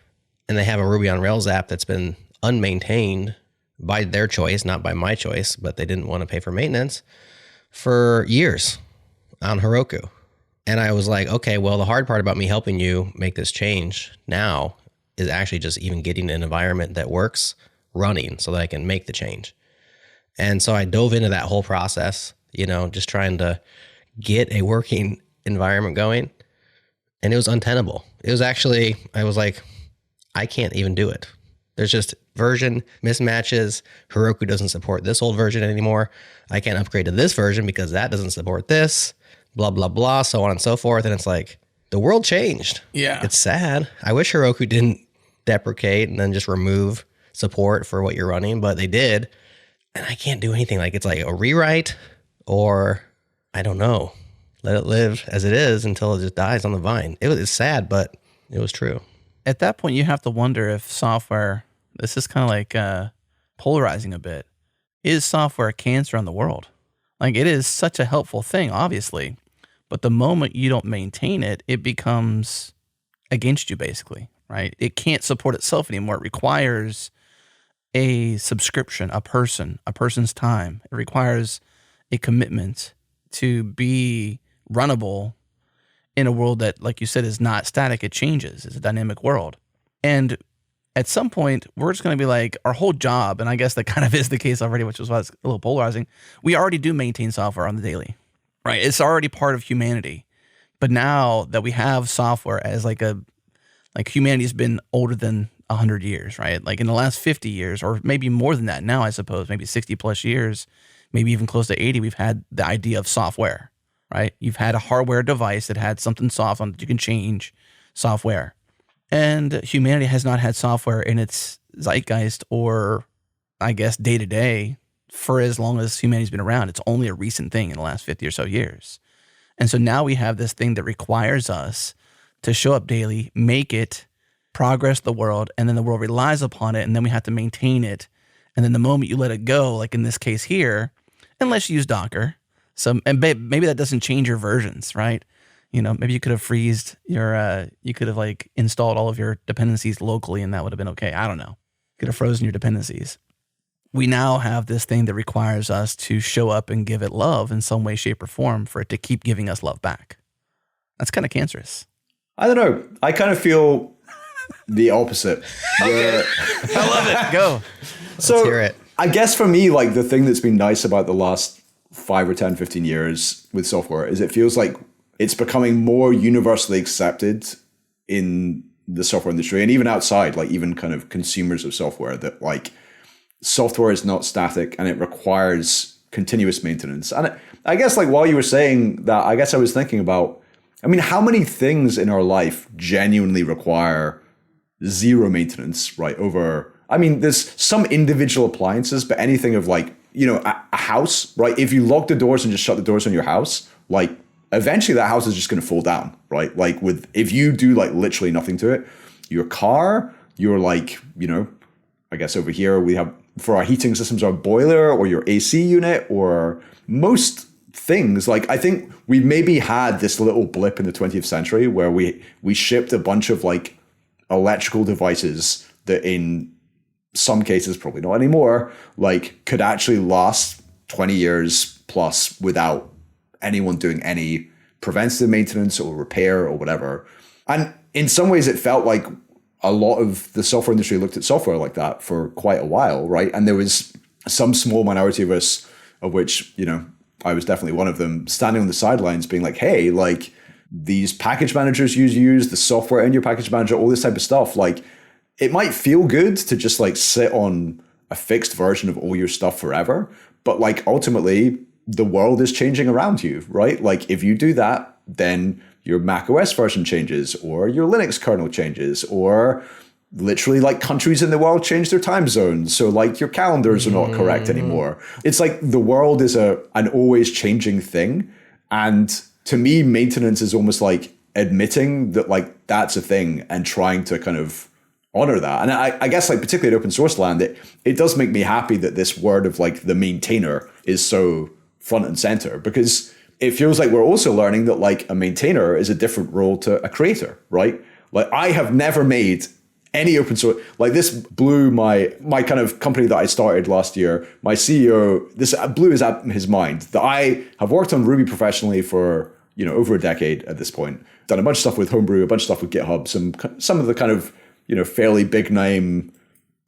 And they have a Ruby on Rails app that's been unmaintained by their choice, not by my choice, but they didn't want to pay for maintenance for years on Heroku. And I was like, okay, well, the hard part about me helping you make this change now is actually just even getting an environment that works running so that I can make the change. And so I dove into that whole process, just trying to get a working environment going. And it was untenable. It was actually, I was like, I can't even do it. There's just version mismatches. Heroku doesn't support this old version anymore. I can't upgrade to this version because that doesn't support this, blah, blah, blah, so on and so forth. And it's like, the world changed. Yeah. It's sad. I wish Heroku didn't deprecate and then just remove support for what you're running, but they did. And I can't do anything. Like, it's like a rewrite, or I don't know. Let it live as it is until it just dies on the vine. It's sad, but it was true. At that point, you have to wonder if software, this is kind of like polarizing a bit. Is software a cancer on the world? Like, it is such a helpful thing, obviously. But the moment you don't maintain it, it becomes against you, basically, right? It can't support itself anymore. It requires a subscription, a person's time. It requires a commitment to be runnable in a world that, like you said, is not static. It changes. It's a dynamic world. And at some point, we're just going to be like, our whole job, and I guess that kind of is the case already, which is why it's a little polarizing. We already do maintain software on the daily, right? It's already part of humanity. But now that we have software as like humanity's been older than 100 years, right? Like in the last 50 years, or maybe more than that now, I suppose, maybe 60 plus years, maybe even close to 80, we've had the idea of software, right? You've had a hardware device that had something soft on that you can change, software. And humanity has not had software in its zeitgeist, or I guess day to day, for as long as humanity's been around. It's only a recent thing in the last 50 or so years. And so now we have this thing that requires us to show up daily, make it, progress the world, and then the world relies upon it, and then we have to maintain it. And then the moment you let it go, like in this case here, unless you use Docker, maybe that doesn't change your versions, right? Maybe you could have you could have like installed all of your dependencies locally, and that would have been okay. I don't know. Could have frozen your dependencies. We now have this thing that requires us to show up and give it love in some way, shape, or form for it to keep giving us love back. That's kind of cancerous. I don't know. I kind of feel the opposite. Okay. I love it. Go. So Let's hear it. I guess for me, like the thing that's been nice about the last 5 or 10, 15 years with software is it feels like it's becoming more universally accepted in the software industry and even outside, like even kind of consumers of software, that like software is not static and it requires continuous maintenance. And I guess like while you were saying that, I guess I was thinking about, how many things in our life genuinely require zero maintenance, right? There's some individual appliances, but anything of like, a house, right? If you lock the doors and just shut the doors on your house, like eventually that house is just going to fall down, right? Like if you do like literally nothing to it, your car, you're like, I guess over here we have for our heating systems, our boiler or your AC unit or most things. Like I think we maybe had this little blip in the 20th century where we shipped a bunch of like electrical devices that in some cases, probably not anymore, like could actually last 20 years plus without anyone doing any preventative maintenance or repair or whatever. And in some ways it felt like a lot of the software industry looked at software like that for quite a while, right? And there was some small minority of us, of which, I was definitely one of them, standing on the sidelines being like, hey, like these package managers use the software in your package manager, all this type of stuff. Like it might feel good to just like sit on a fixed version of all your stuff forever. But like ultimately the world is changing around you, right? Like if you do that, then your Mac OS version changes or your Linux kernel changes or literally like countries in the world change their time zones. So like your calendars are not correct anymore. It's like the world is an always changing thing. And to me, maintenance is almost like admitting that like that's a thing and trying to kind of honor that. And I guess like particularly in open source land, it does make me happy that this word of like the maintainer is so front and center, because it feels like we're also learning that like a maintainer is a different role to a creator, right? Like I have never made any open source, like this blew my kind of company that I started last year. My CEO, this blew his mind that I have worked on Ruby professionally for over a decade at this point. Done a bunch of stuff with Homebrew, a bunch of stuff with GitHub, some of the kind of, fairly big name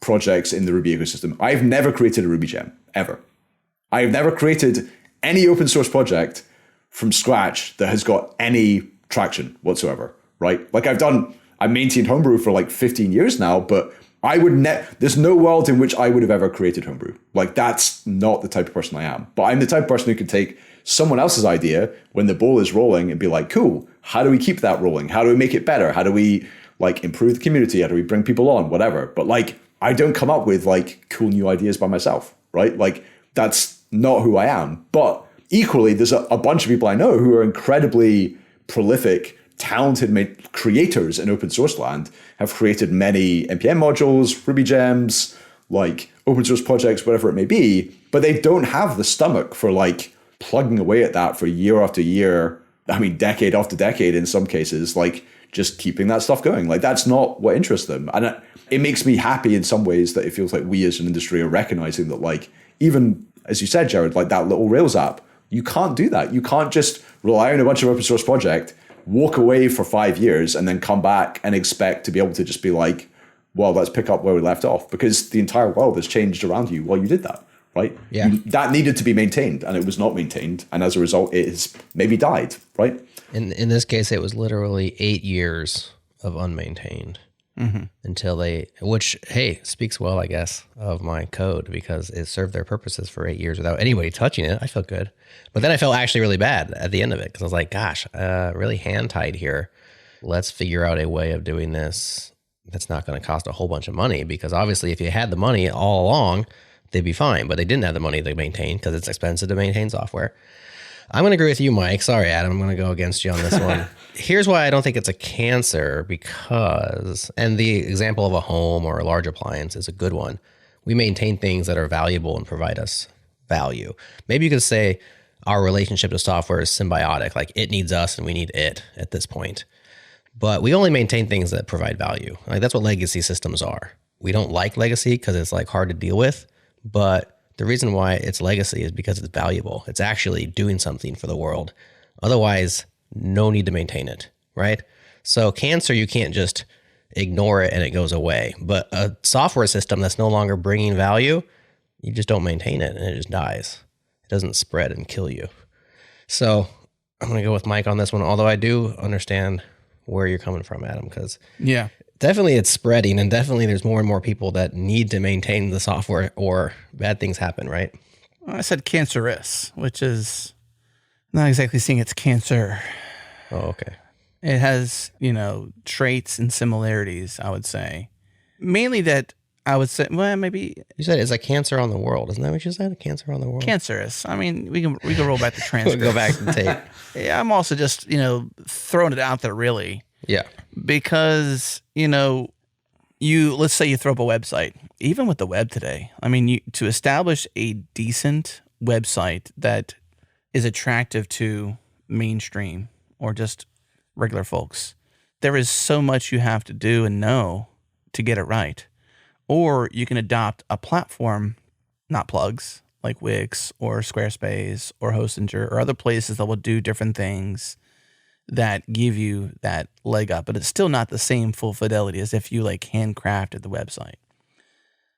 projects in the Ruby ecosystem. I've never created a Ruby gem, ever. I've never created any open source project from scratch that has got any traction whatsoever, right? Like I've maintained Homebrew for like 15 years now, but there's no world in which I would have ever created Homebrew. Like that's not the type of person I am. But I'm the type of person who can take someone else's idea when the ball is rolling and be like, cool, how do we keep that rolling? How do we make it better? How do we like improve the community? How do we bring people on? Whatever. But like, I don't come up with like cool new ideas by myself, right? Like that's not who I am. But equally, there's a bunch of people I know who are incredibly prolific, talented creators in open source land, have created many NPM modules, Ruby gems, like open source projects, whatever it may be, but they don't have the stomach for like plugging away at that for year after year. I mean, decade after decade in some cases, like just keeping that stuff going. Like that's not what interests them. And it makes me happy in some ways that it feels like we as an industry are recognizing that, like, even as you said, Jared, like that little Rails app, you can't do that. You can't just rely on a bunch of open source project, walk away for 5 years and then come back and expect to be able to just be like, well, let's pick up where we left off, because the entire world has changed around you while you did that, right? Yeah. That needed to be maintained and it was not maintained. And as a result, it has maybe died, right? In this case, it was literally 8 years of unmaintained until which, hey, speaks well, I guess, of my code, because it served their purposes for 8 years without anybody touching it. I felt good. But then I felt actually really bad at the end of it, because I was like, gosh, really hand-tied here. Let's figure out a way of doing this that's not going to cost a whole bunch of money, because obviously if you had the money all along, they'd be fine. But they didn't have the money to maintain because it's expensive to maintain software. I'm going to agree with you, Mike. Sorry, Adam. I'm going to go against you on this one. Here's why I don't think it's a cancer, because, and the example of a home or a large appliance is a good one. We maintain things that are valuable and provide us value. Maybe you could say our relationship to software is symbiotic, like it needs us and we need it at this point. But we only maintain things that provide value. Like that's what legacy systems are. We don't like legacy because it's like hard to deal with, but the reason why it's legacy is because it's valuable. It's actually doing something for the world. Otherwise, no need to maintain it, right? So cancer, you can't just ignore it and it goes away. But a software system that's no longer bringing value, you just don't maintain it and it just dies. It doesn't spread and kill you. So I'm going to go with Mike on this one, although I do understand where you're coming from, Adam, because Yeah. definitely it's spreading, and definitely there's more and more people that need to maintain the software or bad things happen, right? I said cancerous, which is not exactly saying it's cancer. Oh, okay. It has, traits and similarities, I would say. Mainly that I would say, well, maybe You said it's a cancer on the world. Isn't that what you said? A cancer on the world? cancerous. I mean, we can roll back the We'll transcript. go back and take. Yeah, I'm also just, throwing it out there really. Yeah. Because, let's say you throw up a website, even with the web today. I mean, to establish a decent website that is attractive to mainstream or just regular folks, there is so much you have to do and know to get it right. Or you can adopt a platform, not plugs, like Wix or Squarespace or Hostinger or other places that will do different things that give you that leg up, but it's still not the same full fidelity as if you like handcrafted the website.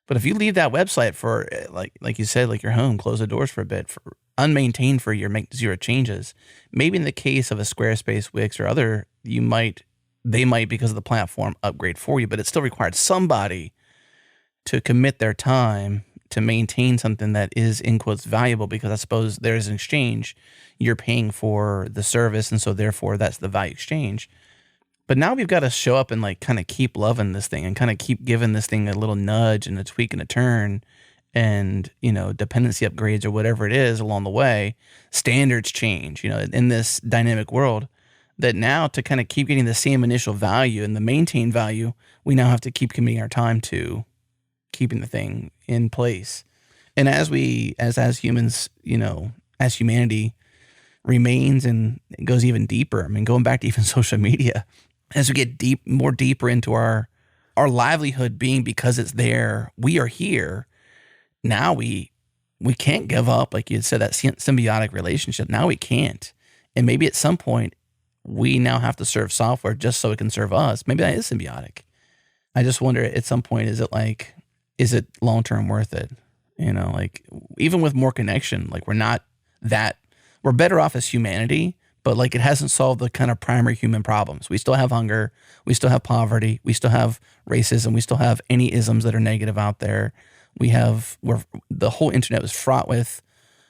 But if you leave that website for like you said, like your home, close the doors for a bit, for unmaintained for a year, make zero changes. Maybe in the case of a Squarespace, Wix, or other, they might because of the platform upgrade for you, but it still required somebody to commit their time to maintain something that is, in quotes, valuable, because I suppose there's an exchange. You're paying for the service, and so therefore that's the value exchange. But now we've got to show up and like kind of keep loving this thing and kind of keep giving this thing a little nudge and a tweak and a turn and, dependency upgrades or whatever it is along the way. Standards change, in this dynamic world, that now to kind of keep getting the same initial value and the maintained value, we now have to keep committing our time to keeping the thing in place. And as humans, as humanity remains and it goes even deeper, I mean, going back to even social media, as we get more deeper into our livelihood being because it's there, we are here. Now we can't give up, like you said, that symbiotic relationship. Now we can't. And maybe at some point, we now have to serve software just so it can serve us. Maybe that is symbiotic. I just wonder at some point, is it long-term worth it? Like even with more connection, like we're better off as humanity, but like it hasn't solved the kind of primary human problems. We still have hunger. We still have poverty. We still have racism. We still have any isms that are negative out there. The whole internet was fraught with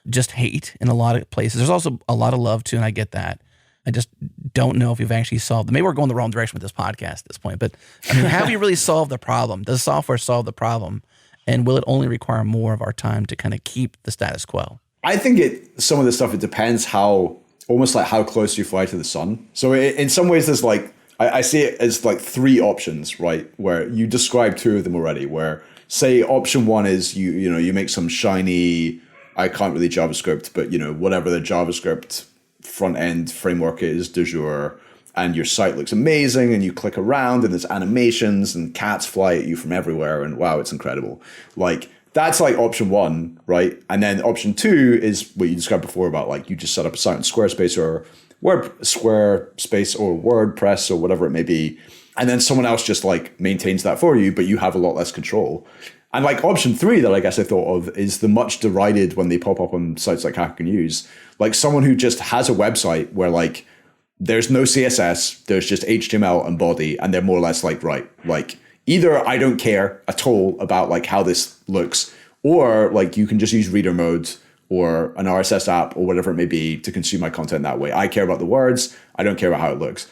just hate in a lot of places. There's also a lot of love too, and I get that. I just don't know if we've actually solved. Maybe we're going the wrong direction with this podcast at this point. But I mean, have we really solved the problem? Does software solve the problem? And will it only require more of our time to kind of keep the status quo? I think some of the stuff, it depends almost like how close you fly to the sun. So in some ways, there's like, I see it as like three options, right? Where you described two of them already, where say option one is you make some shiny, I can't really JavaScript, but whatever the JavaScript front end framework is du jour, and your site looks amazing, and you click around and there's animations and cats fly at you from everywhere, and wow, it's incredible. Like that's like option one, right? And then option two is what you described before about like you just set up a site in Squarespace or Squarespace or WordPress or whatever it may be, and then someone else just like maintains that for you, but you have a lot less control. And like option three that I guess I thought of is the much derided when they pop up on sites like Hacker News, like someone who just has a website where like there's no CSS, there's just HTML and body, and they're more or less like, right, like either I don't care at all about like how this looks, or like you can just use reader mode or an RSS app or whatever it may be to consume my content that way. I care about the words, I don't care about how it looks.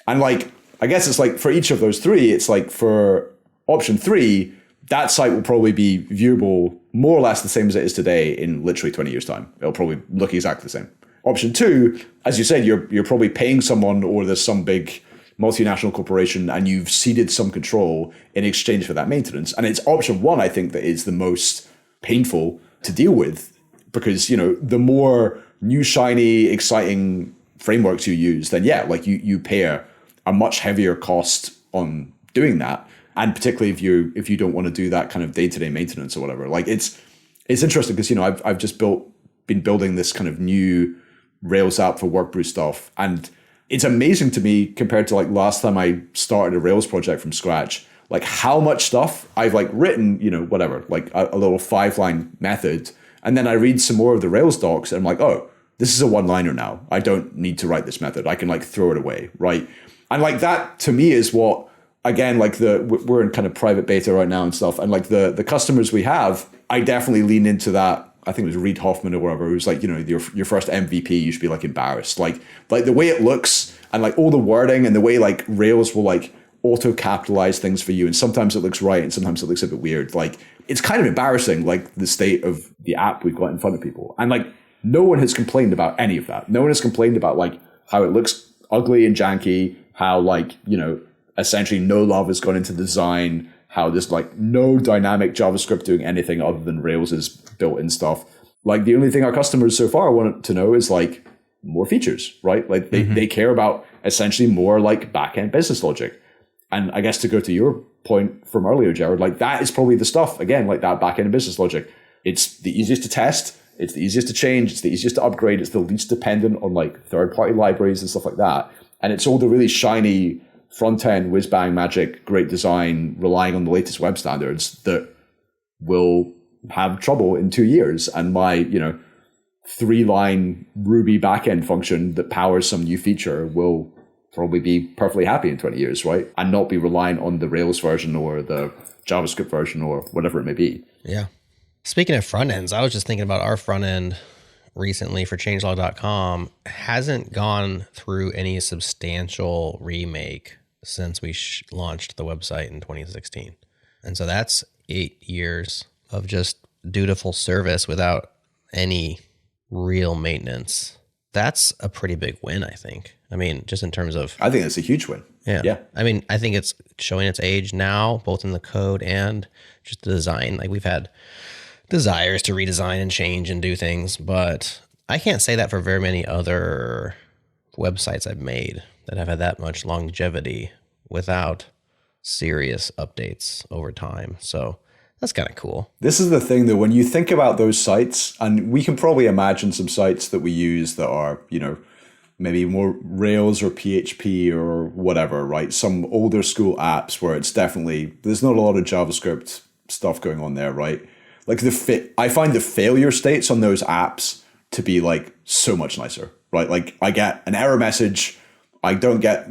And like, I guess it's like for each of those three, it's like for option three, that site will probably be viewable more or less the same as it is today in literally 20 years' time. It'll probably look exactly the same. Option two, as you said, you're probably paying someone, or there's some big multinational corporation and you've ceded some control in exchange for that maintenance. And it's option one, I think, that is the most painful to deal with, because, the more new, shiny, exciting frameworks you use, then yeah, like you pay a much heavier cost on doing that. And particularly if you don't want to do that kind of day-to-day maintenance or whatever. Like it's interesting because I've just been building this kind of new Rails app for Workbrew stuff, and it's amazing to me compared to like last time I started a Rails project from scratch, like how much stuff I've like written, whatever, like a little 5-line method, and then I read some more of the Rails docs and I'm like, oh, this is a one-liner now. I don't need to write this method. I can like throw it away, right? And like that to me is what, again, like we're in kind of private beta right now and stuff, and like the customers we have, I definitely lean into that. I think it was Reid Hoffman or whatever, who's like, your first MVP, you should be like embarrassed. Like the way it looks and like all the wording and the way like Rails will like auto capitalize things for you. And sometimes it looks right and sometimes it looks a bit weird. Like it's kind of embarrassing, like the state of the app we've got in front of people. And like no one has complained about any of that. No one has complained about like how it looks ugly and janky, how like, essentially no love has gone into design, how there's like no dynamic JavaScript doing anything other than Rails's built-in stuff. Like the only thing our customers so far want to know is like more features, right? Like they care about essentially more like back-end business logic. And I guess to go to your point from earlier, Jared, like that is probably the stuff, again, like that back-end business logic. It's the easiest to test. It's the easiest to change. It's the easiest to upgrade. It's the least dependent on like third-party libraries and stuff like that. And it's all the really shiny front-end, whiz-bang magic, great design, relying on the latest web standards that will have trouble in 2 years. And my, 3-line Ruby backend function that powers some new feature will probably be perfectly happy in 20 years, right? And not be reliant on the Rails version or the JavaScript version or whatever it may be. Yeah. Speaking of front ends, I was just thinking about our front end recently for changelog.com hasn't gone through any substantial remake since we launched the website in 2016. And so that's 8 years of just dutiful service without any real maintenance. That's a pretty big win, I think. I mean, just in terms of... I think that's a huge win. Yeah. I mean, I think it's showing its age now, both in the code and just the design. Like we've had desires to redesign and change and do things, but I can't say that for very many other websites I've made that have had that much longevity without serious updates over time. So that's kind of cool. This is the thing that when you think about those sites, and we can probably imagine some sites that we use that are, maybe more Rails or PHP or whatever, right? Some older school apps where it's definitely, there's not a lot of JavaScript stuff going on there, right? Like I find the failure states on those apps to be like so much nicer, right? Like I get an error message, I don't get,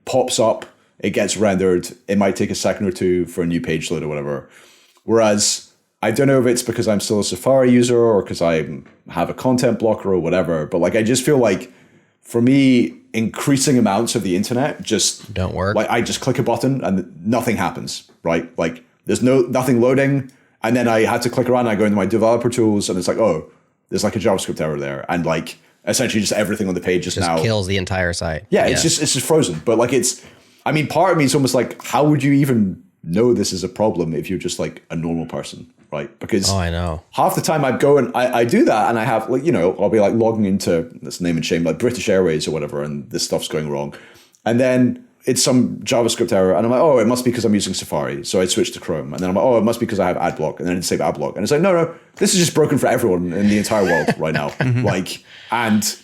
pops up, it gets rendered. It might take a second or two for a new page load or whatever. Whereas I don't know if it's because I'm still a Safari user or because I have a content blocker or whatever, but like I just feel like for me, increasing amounts of the internet just don't work. Like I just click a button and nothing happens, right? Like there's nothing loading. And then I had to click around and I go into my developer tools and it's like, oh, there's like a JavaScript error there. And like essentially just everything on the page just now kills the entire site. Yeah, it's just frozen. But like part of me is almost like, how would you even know this is a problem if you're just like a normal person, right? Because I know. Half the time I'd go and I do that and I have like, I'll be like logging into, let's name and shame, like British Airways or whatever, and this stuff's going wrong. And then it's some JavaScript error and I'm like, oh, it must be because I'm using Safari. So I switch to Chrome. And then I'm like, oh, it must be because I have ad block. And then I'd save ad block. And it's like, no, this is just broken for everyone in the entire world right now. Like, and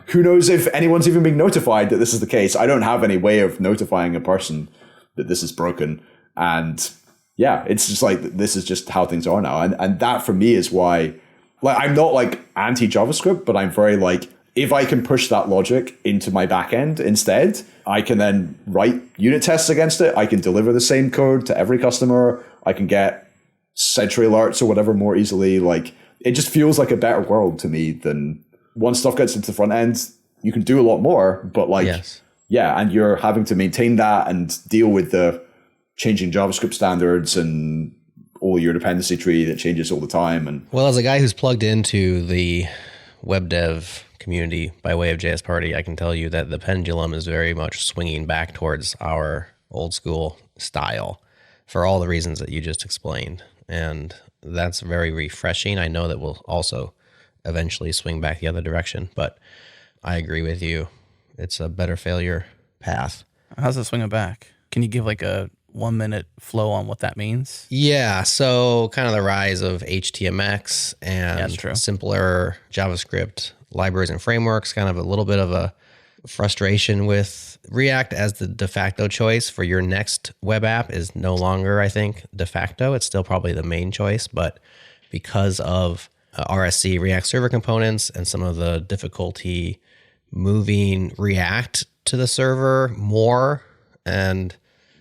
who knows if anyone's even being notified that this is the case. I don't have any way of notifying a person that this is broken. And yeah, it's just like, this is just how things are now. And that for me is why, like, I'm not like anti JavaScript, but I'm very like, if I can push that logic into my backend instead, I can then write unit tests against it. I can deliver the same code to every customer. I can get Sentry alerts or whatever more easily. Like, it just feels like a better world to me than once stuff gets into the front end, you can do a lot more, but like, yeah, and you're having to maintain that and deal with the changing JavaScript standards and all your dependency tree that changes all the time. And well, as a guy who's plugged into the web dev community by way of JS Party, I can tell you that the pendulum is very much swinging back towards our old school style for all the reasons that you just explained. And that's very refreshing. I know that we'll also eventually swing back the other direction, but I agree with you. It's a better failure path. How's it swing it back? Can you give like a 1 minute flow on what that means? Yeah, so kind of the rise of HTMX and simpler JavaScript libraries and frameworks, kind of a little bit of a frustration with React as the de facto choice for your next web app is no longer, I think, de facto. It's still probably the main choice, but because of RSC, React Server Components, and some of the difficulty moving React to the server more, and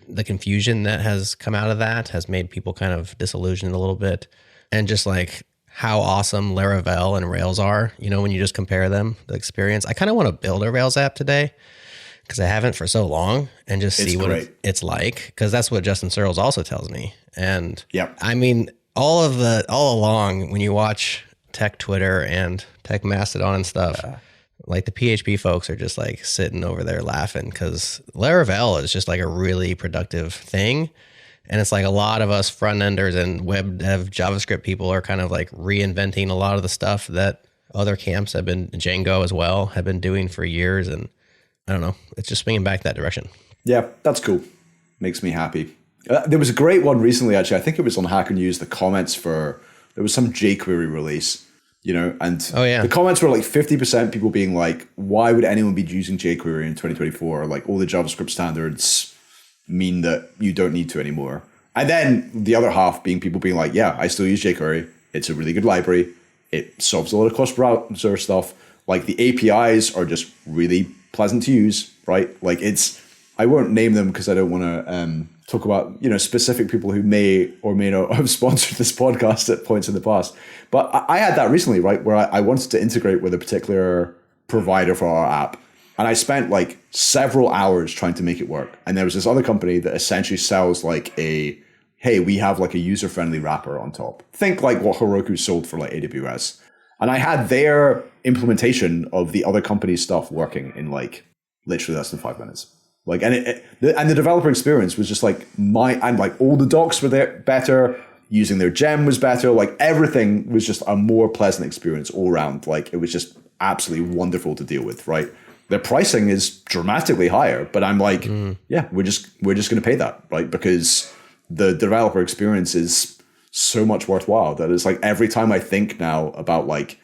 the confusion that has come out of that has made people kind of disillusioned a little bit. And just like how awesome Laravel and Rails are, when you just compare them, the experience. I kind of want to build a Rails app today because I haven't for so long and just see what it's like, because that's what Justin Searles also tells me. And I mean, all along when you watch tech Twitter and tech Mastodon and stuff, like the PHP folks are just like sitting over there laughing because Laravel is just like a really productive thing. And it's like a lot of us front enders and web dev JavaScript people are kind of like reinventing a lot of the stuff that other camps have been, Django as well, have been doing for years. And I don't know, it's just swinging back that direction. Yeah, that's cool. Makes me happy. There was a great one recently, actually. I think it was on Hacker News, the comments for, there was some jQuery release, and the comments were like 50% people being like, why would anyone be using jQuery in 2024? Like all the JavaScript standards mean that you don't need to anymore. And then the other half being people being like, yeah, I still use jQuery. It's a really good library. It solves a lot of cross-browser stuff. Like the APIs are just really pleasant to use, right? Like I won't name them because I don't want to talk about, specific people who may or may not have sponsored this podcast at points in the past. But I had that recently, right, where I wanted to integrate with a particular provider for our app. And I spent like several hours trying to make it work. And there was this other company that essentially sells like hey, we have like a user-friendly wrapper on top. Think like what Heroku sold for like AWS. And I had their implementation of the other company's stuff working in like literally less than 5 minutes. Like, and the developer experience was just like all the docs were there better, using their gem was better. Like everything was just a more pleasant experience all around. Like it was just absolutely wonderful to deal with, right? Their pricing is dramatically higher, but I'm like, yeah, we're just going to pay that, right? Because the developer experience is so much worthwhile that it's like every time I think now about like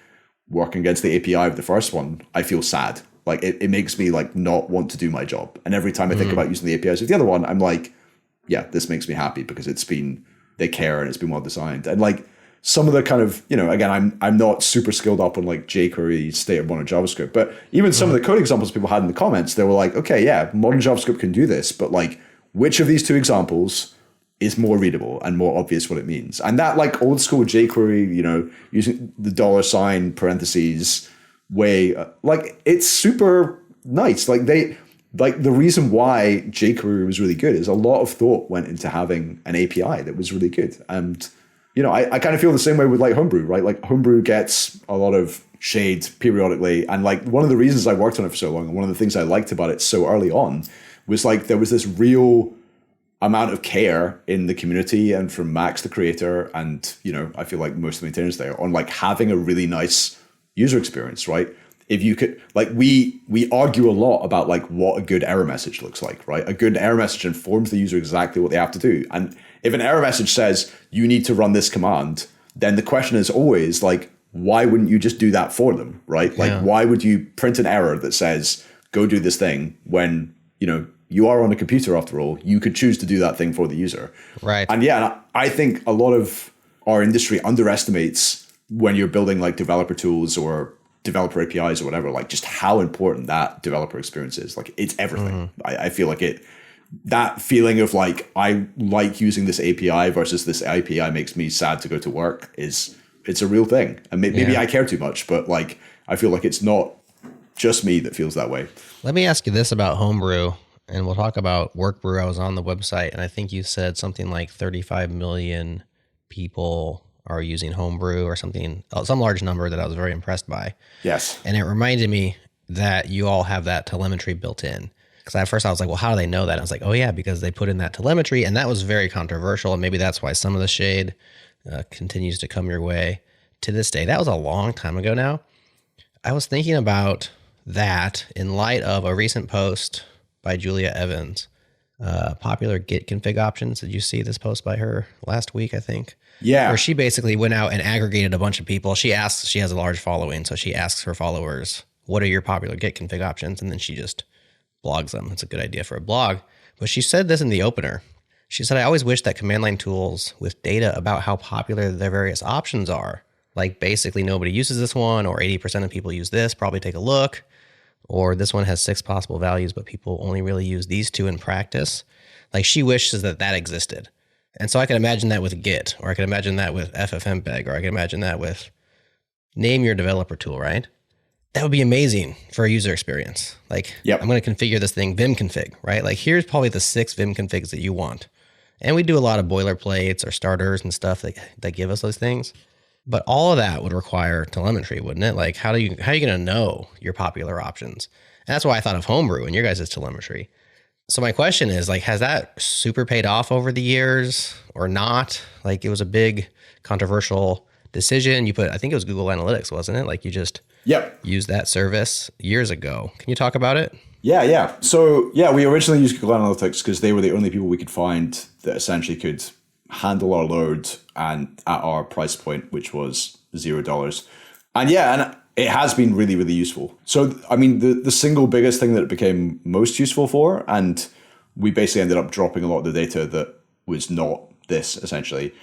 working against the API of the first one, I feel sad, Like it makes me like not want to do my job. And every time I think about using the APIs of the other one, I'm like, yeah, this makes me happy because they care and it's been well designed. And like some of the kind of, again, I'm not super skilled up on like jQuery, state of modern JavaScript, but even some of the code examples people had in the comments, they were like, okay, yeah, modern JavaScript can do this, but like which of these two examples is more readable and more obvious what it means? And that like old school jQuery, using the $ parentheses way, like it's super nice. Like the reason why jQuery was really good is a lot of thought went into having an API that was really good. And, I kind of feel the same way with like Homebrew, right? Like Homebrew gets a lot of shade periodically. And like one of the reasons I worked on it for so long, and one of the things I liked about it so early on was like there was this real amount of care in the community and from Max, the creator, and, I feel like most of the maintainers there on like having a really nice user experience, right? If you could, like we argue a lot about like what a good error message looks like, right? A good error message informs the user exactly what they have to do. And if an error message says you need to run this command, then the question is always like, why wouldn't you just do that for them, right? Like, why would you print an error that says, go do this thing when, you are on a computer after all, you could choose to do that thing for the user. Right. And yeah, I think a lot of our industry underestimates when you're building like developer tools or developer APIs or whatever, like just how important that developer experience is. Like it's everything. I feel like that feeling of like, I like using this API versus this API makes me sad to go to work it's a real thing. And maybe I care too much, but like, I feel like it's not just me that feels that way. Let me ask you this about Homebrew, and we'll talk about Workbrew. I was on the website, and I think you said something like 35 million people are using Homebrew or something, some large number that I was very impressed by. Yes. And it reminded me that you all have that telemetry built in. Because at first I was like, well, how do they know that? And I was like, oh yeah, because they put in that telemetry, and that was very controversial. And maybe that's why some of the shade continues to come your way to this day. That was a long time ago now. I was thinking about that in light of a recent post by Julia Evans, popular Git config options. Did you see this post by her last week, I think? Yeah. Where she basically went out and aggregated a bunch of people. She has a large following, so she asks her followers, what are your popular Git config options? And then she just blogs them. It's a good idea for a blog. But she said this in the opener. She said, I always wish that command line tools with data about how popular their various options are, like basically nobody uses this one, or 80% of people use this, probably take a look, or this one has 6 possible values, but people only really use these 2 in practice. Like she wishes that existed. And so I can imagine that with Git, or I can imagine that with FFmpeg, or I can imagine that with name your developer tool, right? That would be amazing for a user experience. Like, I'm going to configure this thing, Vim config, right? Like here's probably the 6 Vim configs that you want. And we do a lot of boilerplates or starters and stuff that give us those things. But all of that would require telemetry, wouldn't it? Like how are you going to know your popular options? And that's why I thought of Homebrew and your guys' telemetry. So my question is, like, has that super paid off over the years or not? Like it was a big controversial decision. You put, I think it was Google Analytics, wasn't it? Like you just used that service years ago. Can you talk about it? Yeah. So we originally used Google Analytics because they were the only people we could find that essentially could handle our load and at our price point, which was $0. And it has been really, really useful. So, I mean, the single biggest thing that it became most useful for, and we basically ended up dropping a lot of the data that was not this essentially,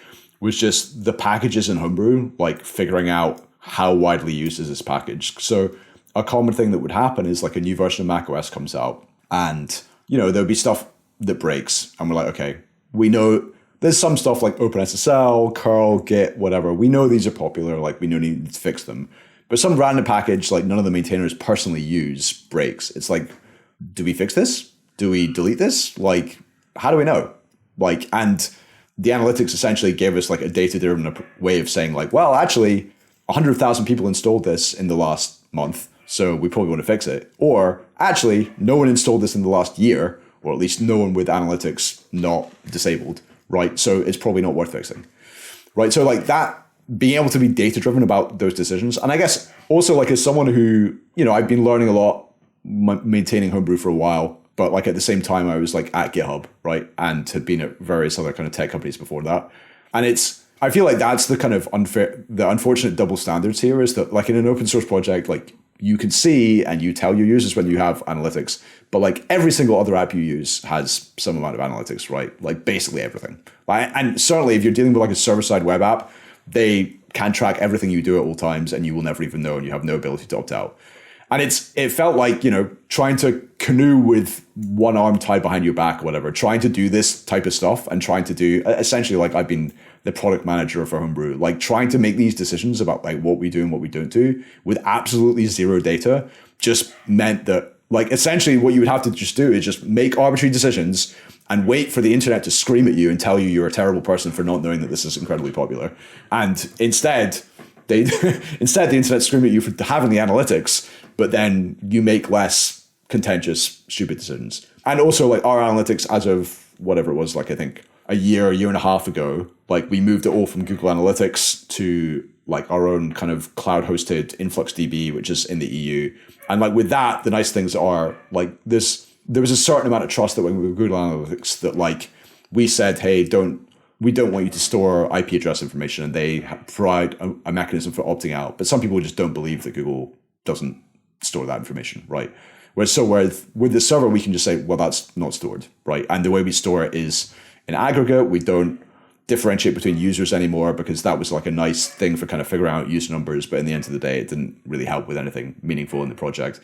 was just the packages in Homebrew, like figuring out how widely used is this package. So a common thing that would happen is like a new version of macOS comes out and, there'll be stuff that breaks and we're like, okay, we know there's some stuff like OpenSSL, curl, Git, whatever. We know these are popular, like we know we need to fix them. But some random package like none of the maintainers personally use breaks. It's like, do we fix this? Do we delete this? Like, how do we know? Like, and the analytics essentially gave us like a data-driven way of saying like, well, actually 100,000 people installed this in the last month, so we probably want to fix it. Or actually, no one installed this in the last year, or at least no one with analytics not disabled, right? So it's probably not worth fixing, right? So like that, being able to be data-driven about those decisions. And I guess also like as someone who, I've been learning a lot, maintaining Homebrew for a while, but like at the same time I was like at GitHub, right? And had been at various other kind of tech companies before that. And I feel like that's the kind of the unfortunate double standards here is that like in an open source project, like, you can see and you tell your users when you have analytics, but like every single other app you use has some amount of analytics, right? Like basically everything. And certainly if you're dealing with like a server-side web app, they can track everything you do at all times and you will never even know, and you have no ability to opt out. And it felt like, trying to canoe with one arm tied behind your back or whatever, trying to do this type of stuff and trying to do essentially like I've been the product manager for Homebrew, like trying to make these decisions about like what we do and what we don't do with absolutely zero data just meant that like essentially what you would have to just do is just make arbitrary decisions and wait for the internet to scream at you and tell you you're a terrible person for not knowing that this is incredibly popular. And instead the internet scream at you for having the analytics, but then you make less contentious, stupid decisions. And also like our analytics as of whatever it was, like I think a year and a half ago, like we moved it all from Google Analytics to like our own kind of cloud hosted InfluxDB, which is in the EU. And like with that, the nice things are like there was a certain amount of trust that when we were Google Analytics that like we said, hey, we don't want you to store IP address information, and they provide a mechanism for opting out. But some people just don't believe that Google doesn't store that information, right? Whereas with the server, we can just say, well, that's not stored, right? And the way we store it is in aggregate. We don't differentiate between users anymore because that was like a nice thing for kind of figuring out user numbers. But in the end of the day, it didn't really help with anything meaningful in the project.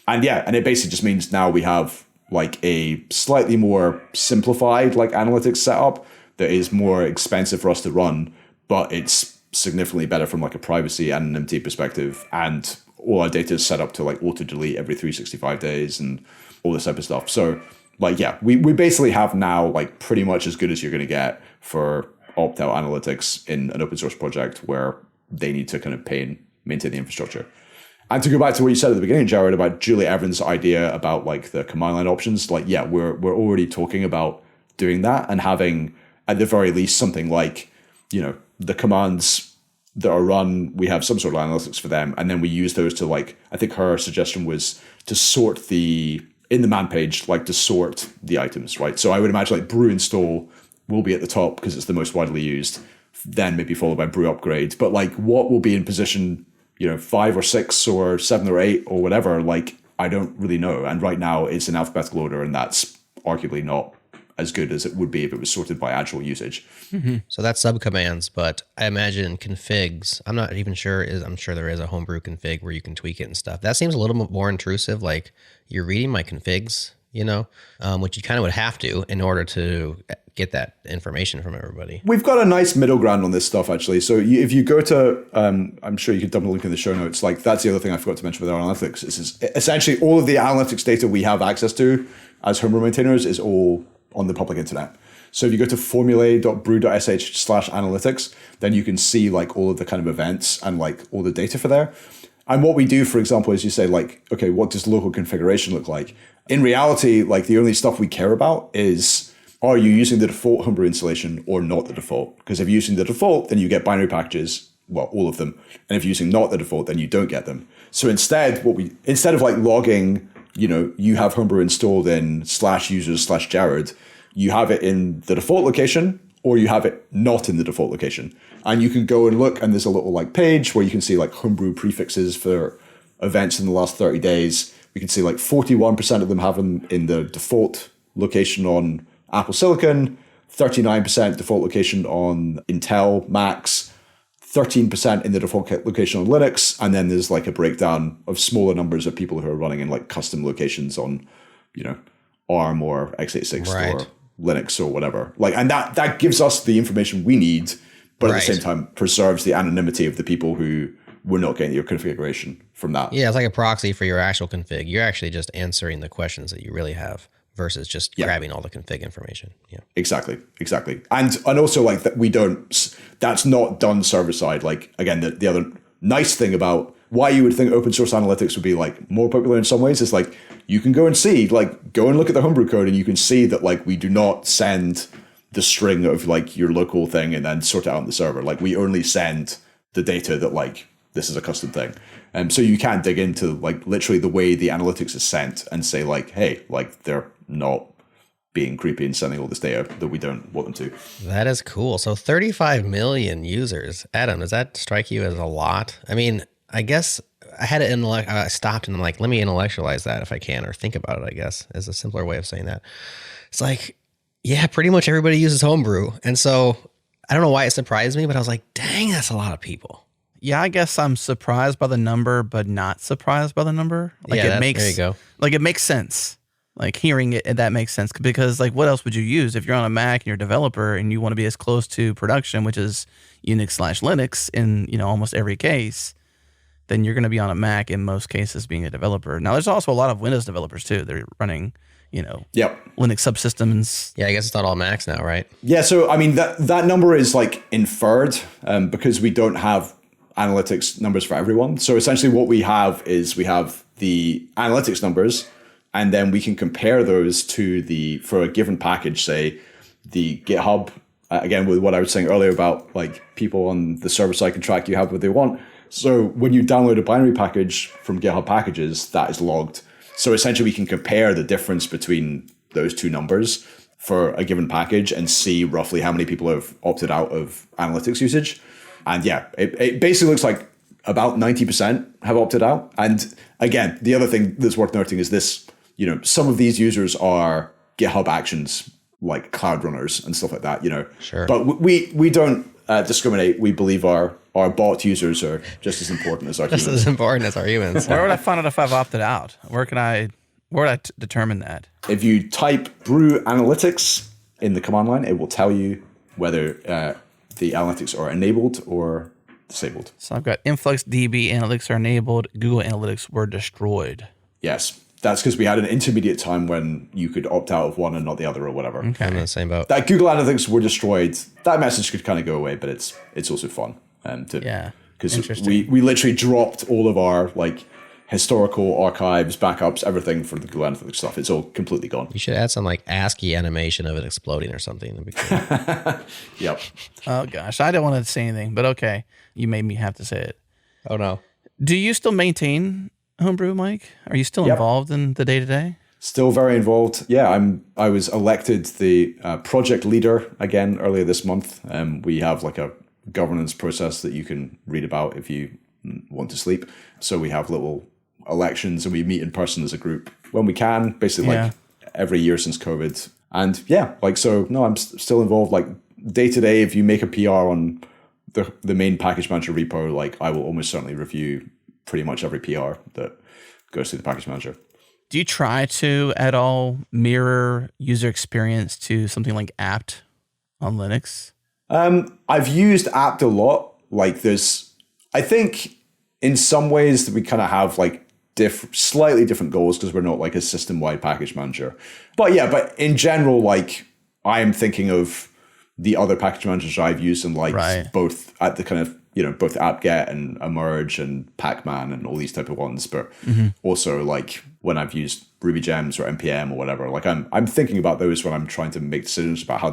And it basically just means now we have like a slightly more simplified like analytics setup that is more expensive for us to run, but it's significantly better from like a privacy and anonymity perspective. And all our data is set up to like auto delete every 365 days and all this type of stuff. So like, yeah, we basically have now like pretty much as good as you're going to get for opt-out analytics in an open source project where they need to kind of pay and maintain the infrastructure. And to go back to what you said at the beginning, Jared, about Julie Evans' idea about like the command line options, like, yeah, we're already talking about doing that and having at the very least something like, the commands that are run, we have some sort of analytics for them. And then we use those to like, I think her suggestion was to sort in the man page, like to sort the items, right? So I would imagine like brew install will be at the top because it's the most widely used, then maybe followed by brew upgrade. But like what will be in position, 5 or 6 or 7 or 8 or whatever, like I don't really know. And right now it's in alphabetical order, and that's arguably not as good as it would be if it was sorted by actual usage. Mm-hmm. So that's subcommands, but I imagine configs. I'm not even sure. I'm sure there is a homebrew config where you can tweak it and stuff. That seems a little more intrusive. Like you're reading my configs, which you kind of would have to in order to get that information from everybody. We've got a nice middle ground on this stuff, actually. So if you go to, I'm sure you can double link in the show notes. Like that's the other thing I forgot to mention with our analytics. Is essentially all of the analytics data we have access to as homebrew maintainers is all on the public internet. So if you go to formulae.brew.sh/analytics, then you can see like all of the kind of events and like all the data for there. And what we do, for example, is you say like, okay, what does local configuration look like? In reality, like the only stuff we care about is, are you using the default homebrew installation or not the default? Because if you're using the default, then you get binary packages, well, all of them. And if you're using not the default, then you don't get them. So instead of like logging, you have homebrew installed in /users/Jared, you have it in the default location or you have it not in the default location. And you can go and look, and there's a little like page where you can see like homebrew prefixes for events in the last 30 days. We can see like 41% of them have them in the default location on Apple Silicon, 39% default location on Intel Macs, 13% in the default location on Linux, and then there's like a breakdown of smaller numbers of people who are running in like custom locations on, ARM or x86 or Linux or whatever. Like, and that gives us the information we need, but at the same time preserves the anonymity of the people who were not getting your configuration from that. Yeah, it's like a proxy for your actual config. You're actually just answering the questions that you really have versus just grabbing all the config information. Yeah, exactly. And also like that that's not done server side. Like again, the other nice thing about why you would think open source analytics would be like more popular in some ways is like you can go and see, like go and look at the homebrew code and you can see that like we do not send the string of like your local thing and then sort it out on the server. Like we only send the data that like this is a custom thing. So you can dig into like literally the way the analytics is sent and say like, hey, like they're not being creepy and sending all this data that we don't want them to. That is cool. So 35 million users. Adam, does that strike you as a lot? I mean, I guess I had to I stopped and I'm like, let me intellectualize that if I can, or think about it, I guess, is a simpler way of saying that. It's like, yeah, pretty much everybody uses homebrew. And so I don't know why it surprised me, but I was like, dang, that's a lot of people. Yeah, I guess I'm surprised by the number, but not surprised by the number. Like Yeah, it makes there you go. like it makes sense. Like hearing it, that makes sense because like what else would you use if you're on a Mac and you're a developer and you want to be as close to production, which is Unix/Linux in almost every case, then you're going to be on a Mac in most cases being a developer. Now there's also a lot of Windows developers too. They're running Yep. Linux subsystems. Yeah, I guess it's not all Macs now, right? Yeah, so I mean that number is like inferred because we don't have analytics numbers for everyone. So essentially what we have is we have the analytics numbers, and then we can compare those to for a given package, say the GitHub, again, with what I was saying earlier about like people on the server side can track you have what they want. So when you download a binary package from GitHub Packages, that is logged. So essentially we can compare the difference between those two numbers for a given package and see roughly how many people have opted out of analytics usage. And yeah, it basically looks like about 90% have opted out. And again, the other thing that's worth noting is this, some of these users are GitHub Actions, like cloud runners and stuff like that, Sure. But we don't discriminate. We believe our bot users are just as important as our Just humans. as important as our humans. Where would I find out if I've opted out? Where would I determine that? If you type brew analytics in the command line, it will tell you whether the analytics are enabled or disabled. So I've got InfluxDB analytics are enabled. Google Analytics were destroyed. Yes. That's because we had an intermediate time when you could opt out of one and not the other or whatever. I'm in the same boat. That Google Analytics were destroyed. That message could kind of go away, but it's also fun. Because Interesting. we literally dropped all of our like historical archives, backups, everything for the Google Analytics stuff. It's all completely gone. You should add some like ASCII animation of it exploding or something. That'd be cool. Yep. Oh gosh, I don't want to say anything, but okay, you made me have to say it. Oh no. Do you still maintain Homebrew, Mike? Are you still Yep. involved in the day-to-day? Still very involved. Yeah, I was elected the project leader again earlier this month. We have like a governance process that you can read about if you want to sleep. So we have little elections and we meet in person as a group when we can, basically like every year since COVID. And yeah, like, so no, I'm still involved like day to day. If you make a PR on the main package manager repo, like I will almost certainly review pretty much every PR that goes through the package manager. Do you try to at all mirror user experience to something like apt on Linux? I've used apt a lot. Like I think in some ways that we kind of have like slightly different goals because we're not like a system-wide package manager. But yeah, but in general, like I'm thinking of the other package managers I've used and like both at the kind of, both apt-get and emerge and Pacman and all these type of ones, but also like when I've used Ruby Gems or NPM or whatever, like I'm thinking about those when I'm trying to make decisions about how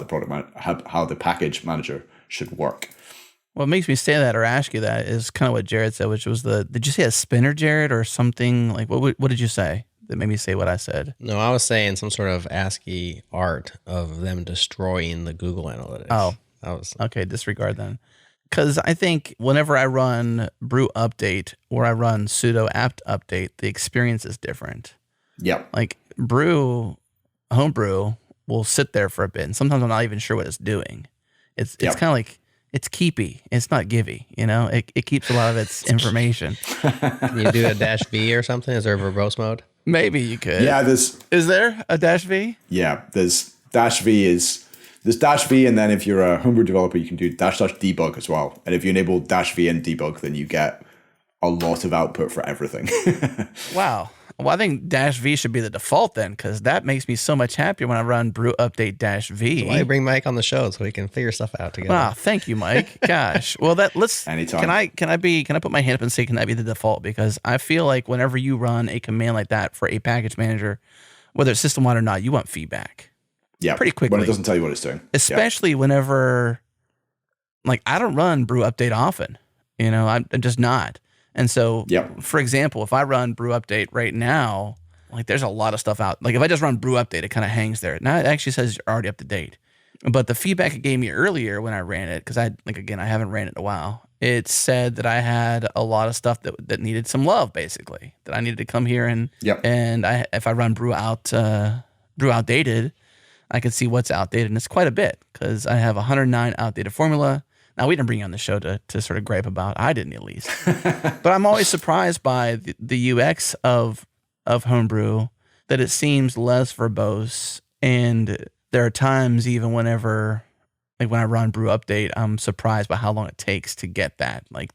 the package manager should work. What makes me say that or ask you that is kind of what Jared said, which was did you say a spinner, Jared, or something like what did you say that made me say what I said? No, I was saying some sort of ASCII art of them destroying the Google Analytics. Oh, okay. Disregard then. Because I think whenever I run brew update or I run sudo apt update, the experience is different. Yeah. Like homebrew will sit there for a bit, and sometimes I'm not even sure what it's doing. It's kind of like, it's keepy. It's not givey, It keeps a lot of its information. Can you do a -V or something? Is there a verbose mode? Maybe you could. Yeah, Is there a -V? Yeah, there's -V, and then if you're a homebrew developer, you can do --debug as well. And if you enable -V and debug, then you get a lot of output for everything. Wow. Well, I think -V should be the default then, because that makes me so much happier when I run brew update -V. Why bring Mike on the show so we can figure stuff out together? Wow, thank you, Mike. Gosh. Well, Anytime. Can I put my hand up and say, can that be the default? Because I feel like whenever you run a command like that for a package manager, whether it's system wide or not, you want feedback. Yeah, pretty quickly. when it doesn't tell you what it's doing. Especially whenever, like, I don't run brew update often. I'm just not. And so, for example, if I run brew update right now, like there's a lot of stuff out. Like if I just run brew update, it kind of hangs there. Now it actually says you're already up to date. But the feedback it gave me earlier when I ran it, because I haven't ran it in a while, it said that I had a lot of stuff that needed some love, basically, that I needed to come here and if I run brew outdated, I can see what's outdated, and it's quite a bit because I have 109 outdated formula. Now, we didn't bring you on the show to sort of gripe about. I didn't, at least. But I'm always surprised by the UX of homebrew, that it seems less verbose. And there are times even whenever, like when I run brew update, I'm surprised by how long it takes to get that. Like,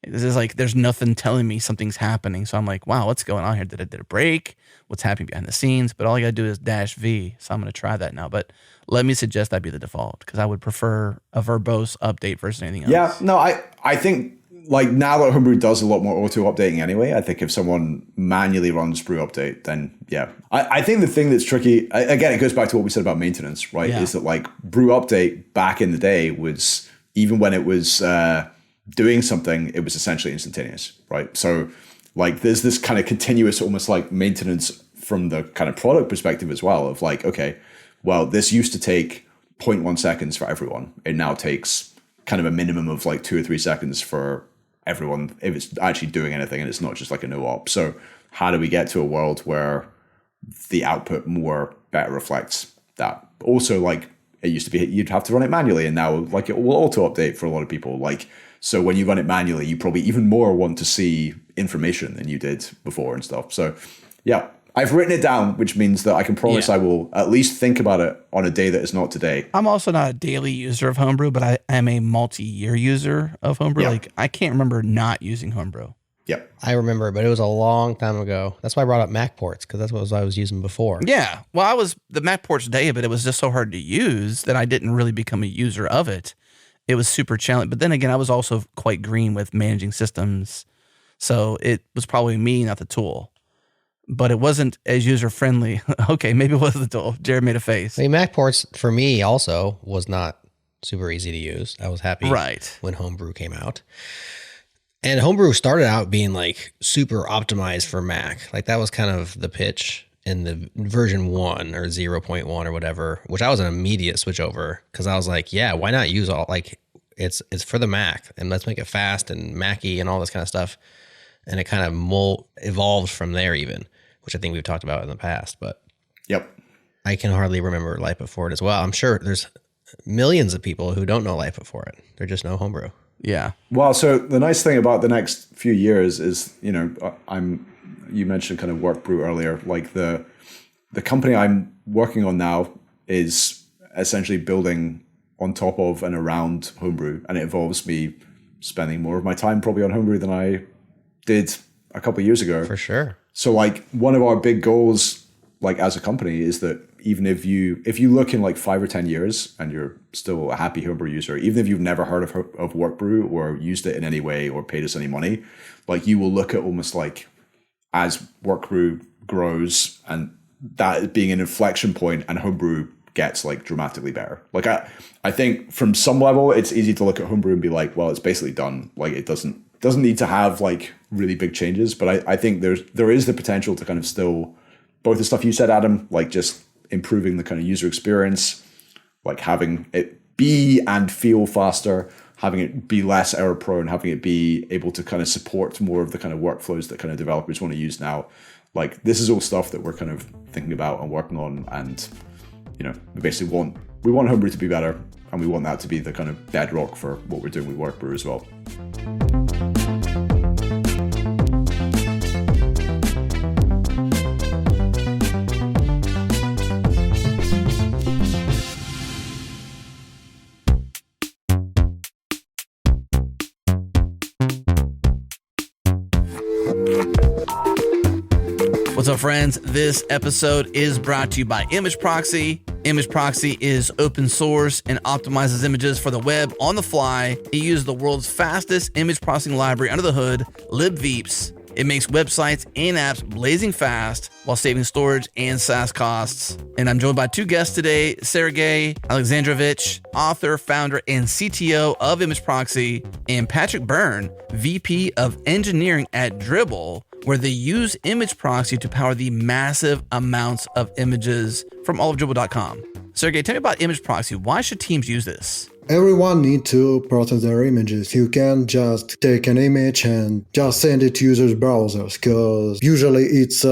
this is like there's nothing telling me something's happening. So I'm like, wow, what's going on here? Did it break? What's happening behind the scenes? But all you got to do is -V. So I'm going to try that now. But let me suggest that be the default, because I would prefer a verbose update versus anything else. Yeah, no, I think like now that Homebrew does a lot more auto updating anyway, I think if someone manually runs brew update, then yeah. I think the thing that's tricky, again, it goes back to what we said about maintenance, right? Yeah. Is that like brew update back in the day was, even when it was doing something, it was essentially instantaneous, right? So like there's this kind of continuous, almost like maintenance from the kind of product perspective as well, of like, okay, well, this used to take 0.1 seconds for everyone. It now takes kind of a minimum of like 2 or 3 seconds for everyone if it's actually doing anything and it's not just like a no-op. So how do we get to a world where the output more better reflects that? Also, like it used to be, you'd have to run it manually, and now like it will auto update for a lot of people. Like, so when you run it manually, you probably even more want to see information than you did before and stuff. So yeah, I've written it down, which means that I can promise I will at least think about it on a day that is not today. I'm also not a daily user of Homebrew, but I am a multi-year user of Homebrew. Yeah. Like, I can't remember not using Homebrew. Yep. I remember, but it was a long time ago. That's why I brought up Mac ports, because that's what I was using before. Yeah. Well, the Mac ports day, but it was just so hard to use that I didn't really become a user of it. It was super challenging. But then again, I was also quite green with managing systems. So it was probably me, not the tool. But it wasn't as user-friendly. Okay, maybe it was the tool. Jared made a face. I mean, Mac ports for me also was not super easy to use. I was happy when Homebrew came out. And Homebrew started out being like super optimized for Mac. Like that was kind of the pitch in the version 1 or 0.1 or whatever, which I was an immediate switch over, because I was like, yeah, why not use all, like it's for the Mac, and let's make it fast and Mac-y and all this kind of stuff. And it kind of evolved from there even, which I think we've talked about in the past. But yep, I can hardly remember Lightfoot for it as well. I'm sure there's millions of people who don't know Lightfoot for it. They're just no Homebrew. Yeah. Well, so the nice thing about the next few years is, you know, you mentioned kind of work brew earlier. Like the company I'm working on now is essentially building on top of and around Homebrew, and it involves me spending more of my time probably on Homebrew than I did a couple of years ago. For sure. So like one of our big goals, like as a company, is that even if you look in like 5 or 10 years and you're still a happy Homebrew user, even if you've never heard of Workbrew or used it in any way or paid us any money, like you will look at almost like as Workbrew grows and that being an inflection point, and Homebrew gets like dramatically better. Like I think from some level it's easy to look at Homebrew and be like, well, it's basically done. Like it doesn't need to have like really big changes. But I think there is the potential to kind of still, both the stuff you said, Adam, like just improving the kind of user experience, like having it be and feel faster, having it be less error prone, having it be able to kind of support more of the kind of workflows that kind of developers want to use now. Like this is all stuff that we're kind of thinking about and working on. And, you know, we basically want Homebrew to be better, and we want that to be the kind of bedrock for what we're doing with Workbrew as well. What's up, friends? This episode is brought to you by Image Proxy. Image Proxy is open source and optimizes images for the web on the fly. It uses the world's fastest image processing library under the hood, libveeps. It makes websites and apps blazing fast while saving storage and SaaS costs. And I'm joined by two guests today, Sergey Alexandrovich, author, founder, and CTO of Image Proxy, and Patrick Byrne, VP of Engineering at Dribbble, where they use Image Proxy to power the massive amounts of images from all of Dribbble.com. Sergey, tell me about Image Proxy. Why should teams use this? Everyone needs to process their images. You can't just take an image and just send it to users' browsers, because usually it's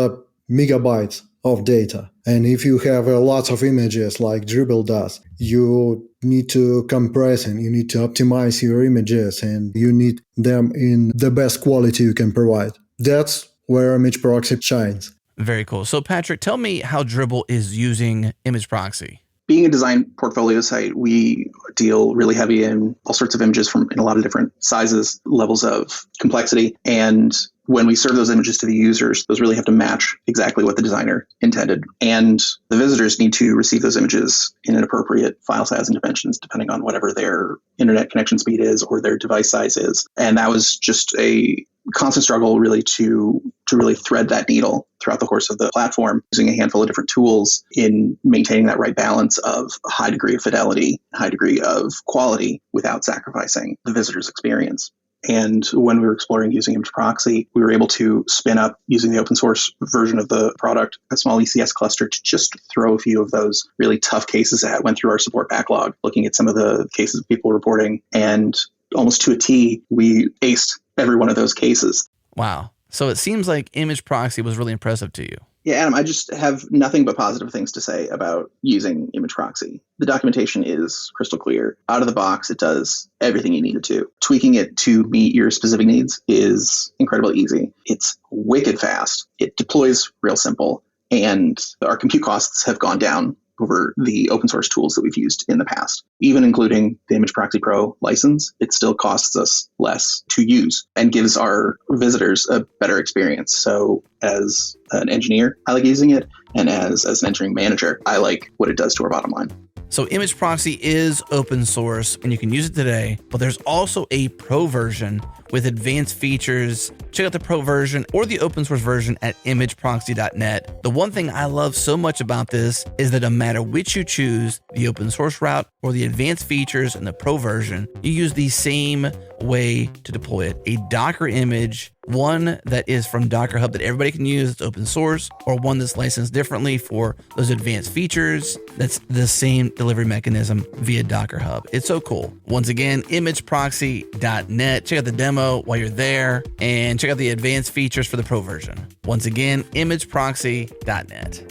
megabytes of data. And if you have lots of images like Dribble does, you need to compress and you need to optimize your images, and you need them in the best quality you can provide. That's where Image Proxy shines. Very cool. So Patrick, tell me how Dribble is using Image Proxy. Being a design portfolio site, we deal really heavy in all sorts of images from in a lot of different sizes, levels of complexity. And when we serve those images to the users, those really have to match exactly what the designer intended. And the visitors need to receive those images in an appropriate file size and dimensions, depending on whatever their internet connection speed is or their device size is. And that was just a constant struggle really to really thread that needle throughout the course of the platform, using a handful of different tools in maintaining that right balance of a high degree of fidelity, high degree of quality without sacrificing the visitor's experience. And when we were exploring using Image Proxy, we were able to spin up, using the open source version of the product, a small ECS cluster to just throw a few of those really tough cases at. Went through our support backlog, looking at some of the cases people reporting, and almost to a T, we aced every one of those cases. Wow. So it seems like Image Proxy was really impressive to you. Yeah, Adam, I just have nothing but positive things to say about using Image Proxy. The documentation is crystal clear. Out of the box, it does everything you need it to. Tweaking it to meet your specific needs is incredibly easy. It's wicked fast. It deploys real simple. And our compute costs have gone down over the open source tools that we've used in the past. Even including the Image Proxy Pro license, it still costs us less to use and gives our visitors a better experience. So as an engineer, I like using it. And as an engineering manager, I like what it does to our bottom line. So Image Proxy is open source and you can use it today, but there's also a pro version with advanced features. Check out the pro version or the open source version at imageproxy.net. The one thing I love so much about this is that no matter which you choose, the open source route or the advanced features in the pro version, you use the same way to deploy it. A Docker image, one that is from Docker Hub that everybody can use, it's open source, or one that's licensed differently for those advanced features. That's the same delivery mechanism via Docker Hub. It's so cool. Once again, imageproxy.net. Check out the demo while you're there and check out the advanced features for the pro version. Once again, imageproxy.net.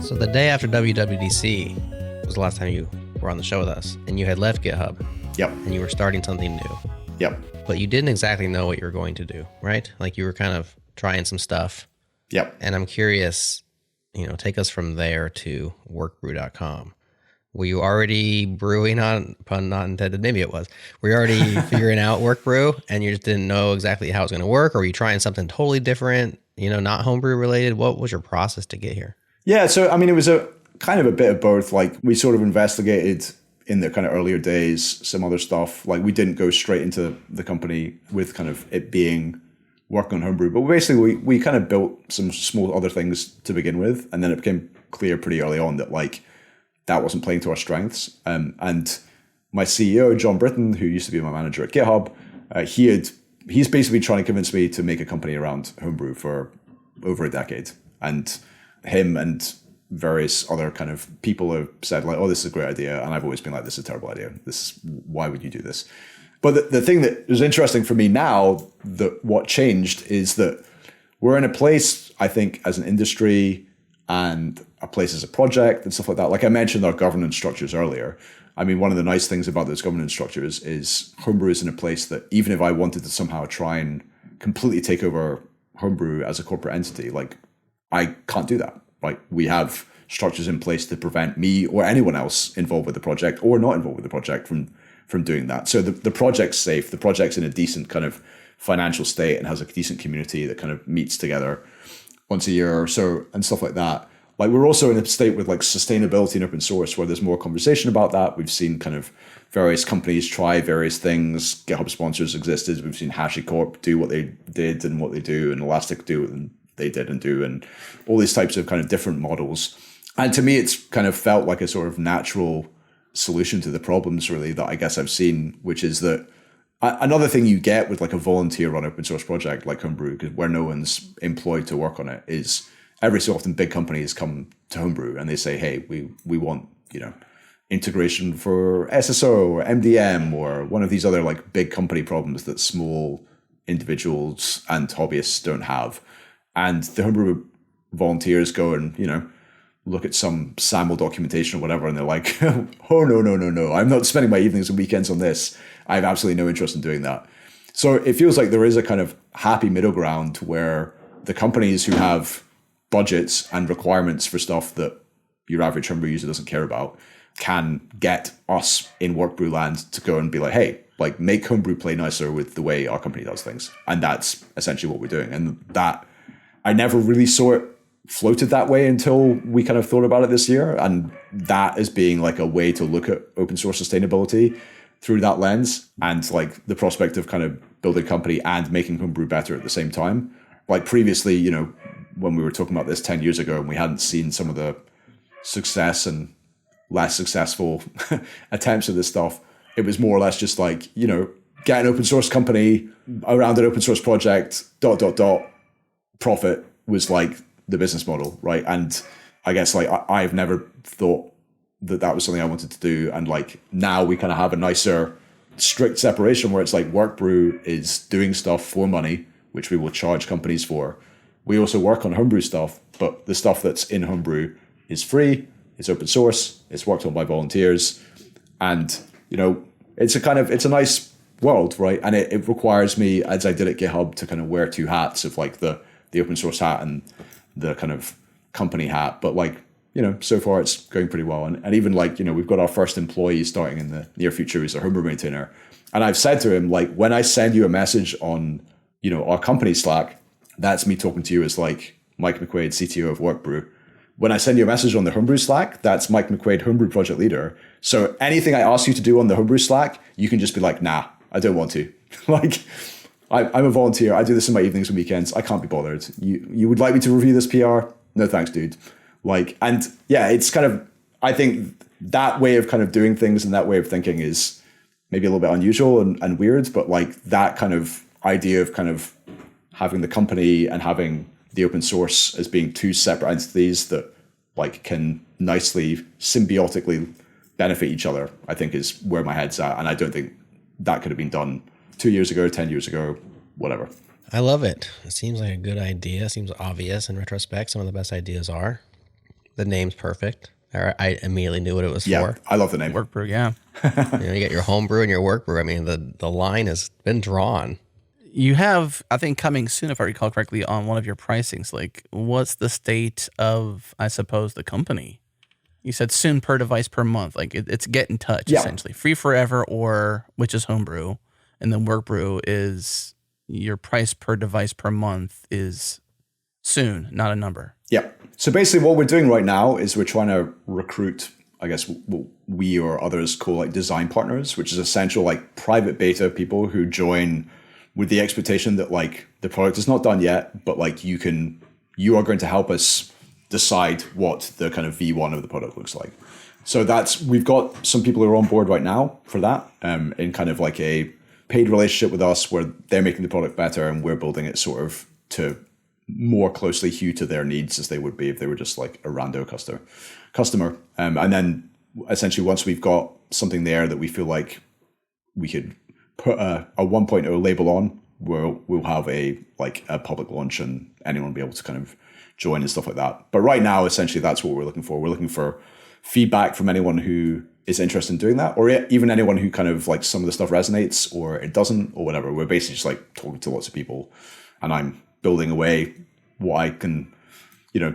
So the day after WWDC was the last time you were on the show with us, and you had left GitHub. Yep. And you were starting something new. Yep. But you didn't exactly know what you were going to do, right? Like you were kind of trying some stuff. Yep. And I'm curious, take us from there to workbrew.com. Were you already brewing on, pun not intended, maybe it was. Were you already figuring out Workbrew and you just didn't know exactly how it was going to work? Or were you trying something totally different, not homebrew related? What was your process to get here? Yeah, so I mean, it was a kind of a bit of both. Like we sort of investigated in the kind of earlier days some other stuff. Like we didn't go straight into the company with kind of it being working on homebrew, but basically we kind of built some small other things to begin with, and then it became clear pretty early on that like that wasn't playing to our strengths. And my CEO John Britton, who used to be my manager at GitHub, he's basically trying to convince me to make a company around homebrew for over a decade, and him and various other kind of people have said like, oh, this is a great idea. And I've always been like, this is a terrible idea. Why would you do this? But the thing that is interesting for me now, that what changed is that we're in a place, I think, as an industry and a place as a project and stuff like that. Like I mentioned our governance structures earlier. I mean, one of the nice things about those governance structures is Homebrew is in a place that even if I wanted to somehow try and completely take over Homebrew as a corporate entity, like I can't do that. Like we have structures in place to prevent me or anyone else involved with the project or not involved with the project from doing that. So the project's safe. The project's in a decent kind of financial state and has a decent community that kind of meets together once a year or so and stuff like that. Like we're also in a state with like sustainability and open source where there's more conversation about that. We've seen kind of various companies try various things. GitHub sponsors existed. We've seen HashiCorp do what they did and what they do, and Elastic do and they did and do, and all these types of kind of different models. And to me, it's kind of felt like a sort of natural solution to the problems really that I guess I've seen, which is that Another thing you get with like a volunteer run open source project like Homebrew, where no one's employed to work on it, is every so often big companies come to Homebrew and they say, hey, we want, integration for SSO or MDM or one of these other like big company problems that small individuals and hobbyists don't have. And the Homebrew volunteers go and, look at some SAML documentation or whatever, and they're like, oh, no. I'm not spending my evenings and weekends on this. I have absolutely no interest in doing that. So it feels like there is a kind of happy middle ground where the companies who have budgets and requirements for stuff that your average Homebrew user doesn't care about can get us in Workbrew land to go and be like, hey, like make Homebrew play nicer with the way our company does things. And that's essentially what we're doing. And that, I never really saw it floated that way until we kind of thought about it this year. And that as being like a way to look at open source sustainability through that lens, and like the prospect of kind of building a company and making Homebrew better at the same time. Like previously, when we were talking about this 10 years ago and we hadn't seen some of the success and less successful attempts at this stuff, it was more or less just like, get an open source company around an open source project, ... profit was like the business model, right? And I guess like I've never thought that was something I wanted to do. And like now we kind of have a nicer, strict separation where it's like Workbrew is doing stuff for money, which we will charge companies for. We also work on Homebrew stuff, but the stuff that's in Homebrew is free, it's open source, it's worked on by volunteers. And, it's a nice world, right? And it requires me, as I did at GitHub, to kind of wear two hats of like the open source hat and the kind of company hat. But like, so far it's going pretty well. And even like, we've got our first employee starting in the near future who's a Homebrew maintainer. And I've said to him, like, when I send you a message on, our company Slack, that's me talking to you as like Mike McQuaid, CTO of Workbrew. When I send you a message on the Homebrew Slack, that's Mike McQuaid, Homebrew project leader. So anything I ask you to do on the Homebrew Slack, you can just be like, nah, I don't want to. Like, I'm a volunteer. I do this in my evenings and weekends. I can't be bothered. You would like me to review this PR? No, thanks, dude. Like, and yeah, it's kind of, I think that way of kind of doing things and that way of thinking is maybe a little bit unusual and weird, but like that kind of idea of kind of having the company and having the open source as being two separate entities that like can nicely symbiotically benefit each other, I think is where my head's at. And I don't think that could have been done 2 years ago, 10 years ago, whatever. I love it. It seems like a good idea. It seems obvious in retrospect. Some of the best ideas are. The name's perfect. I immediately knew what it was for. I love the name. Workbrew, yeah. You get your Homebrew and your Workbrew. I mean, the line has been drawn. You have, I think, coming soon, if I recall correctly, on one of your pricings. Like, what's the state of, I suppose, the company? You said soon per device per month. Like, it's get in touch, essentially. Free forever, or which is Homebrew. And then Workbrew is your price per device per month is soon, not a number. Yeah. So basically what we're doing right now is we're trying to recruit, I guess, what we or others call like design partners, which is essential like private beta people who join with the expectation that like the product is not done yet, but like you are going to help us decide what the kind of V1 of the product looks like. So we've got some people who are on board right now for that, in kind of like a paid relationship with us where they're making the product better and we're building it sort of to more closely hew to their needs as they would be if they were just like a rando customer. And then essentially once we've got something there that we feel like we could put a 1.0 label on, we'll have a public launch and anyone will be able to kind of join and stuff like that. But right now, essentially, that's what we're looking for. We're looking for feedback from anyone who is interested in doing that, or even anyone who kind of like some of the stuff resonates or it doesn't or whatever. We're basically just like talking to lots of people, and I'm building away what I can,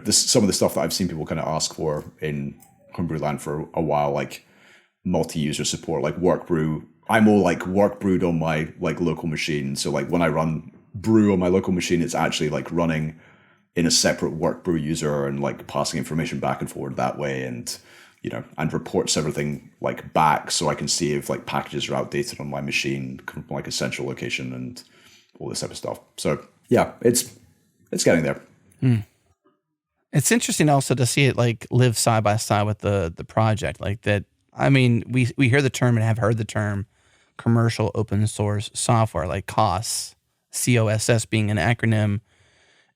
some of the stuff that I've seen people kind of ask for in Homebrew land for a while, like multi-user support, like Workbrew. I'm all like Workbrewed on my like local machine. So like when I run Brew on my local machine, it's actually like running in a separate Workbrew user and like passing information back and forward that way, and and reports everything like back so I can see if like packages are outdated on my machine from like a central location and all this type of stuff. So yeah, it's getting there. It's interesting also to see it like live side by side with the project like that. I mean, we hear the term and have heard the term commercial open source software like COSS, COSS being an acronym,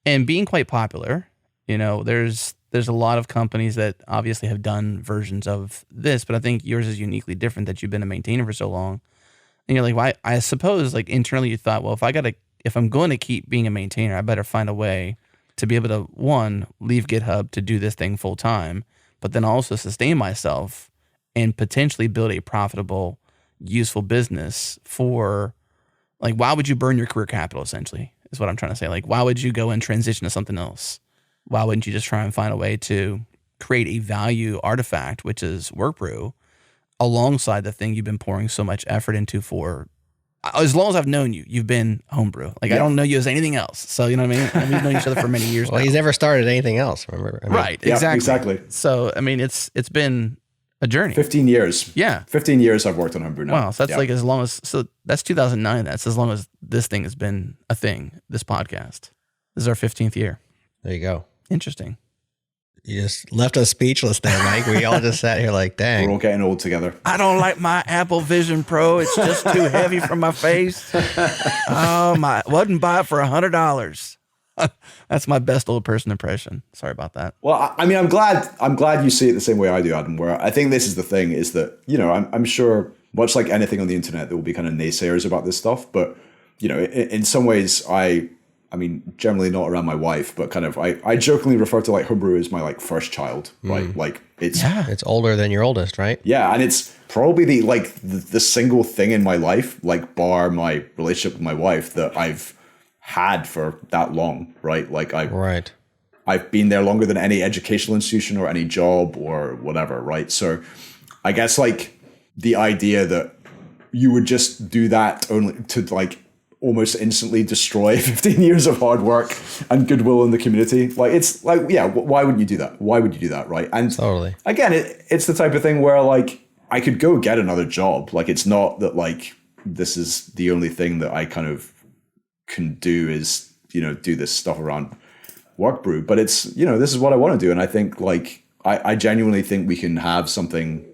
and being quite popular. You know, there's a lot of companies that obviously have done versions of this, but I think yours is uniquely different that you've been a maintainer for so long. And you're like, well, I suppose like internally you thought, well, if I'm going to keep being a maintainer, I better find a way to be able to, one, leave GitHub to do this thing full time, but then also sustain myself and potentially build a profitable, useful business for, like, why would you burn your career capital, essentially, is what I'm trying to say. Like, why would you go and transition to something else? Why wouldn't you just try and find a way to create a value artifact, which is Workbrew, alongside the thing you've been pouring so much effort into for as long as I've known you? You've been Homebrew. Like, I don't know you as anything else. So, you know what I mean? We've known each other for many years Well, now. he's never started anything else, remember? I mean, Right, Yeah, exactly. exactly. So, I mean, it's been a journey. 15 years. Yeah. 15 years I've worked on Homebrew now. Wow. So that's Yeah. like as long as, so that's 2009. That's as long as this thing has been a thing, this podcast. This is our 15th year. There you go. Interesting. You just left us speechless there, Mike. We all just sat here like, We're dang. all getting old together. I don't like my Apple Vision Pro. It's just too heavy for my face. Oh my! Wouldn't buy it for $100. That's my best old person impression. Sorry about that. Well, I mean, I'm glad you see it the same way I do, Adam. Where I think this is the thing is that, you know, I'm sure much like anything on the internet, there will be kind of naysayers about this stuff. But, you know, in some ways, I mean, generally not around my wife, but kind of, I jokingly refer to like Homebrew as my like first child, right? Like it's, It's older than your oldest, right? yeah. And it's probably the single thing in my life, like bar my relationship with my wife, that I've had for that long, right? Like Right. I've been there longer than any educational institution or any job or whatever, right? So I guess like the idea that you would just do that only to like almost instantly destroy 15 years of hard work and goodwill in the community. Like, it's like, yeah, why wouldn't you do that? Why would you do that, right? And Totally. again, it's the type of thing where like I could go get another job. Like, it's not that like this is the only thing that I kind of can do is, you know, do this stuff around Workbrew, but it's, you know, this is what I want to do. And I think like, I genuinely think we can have something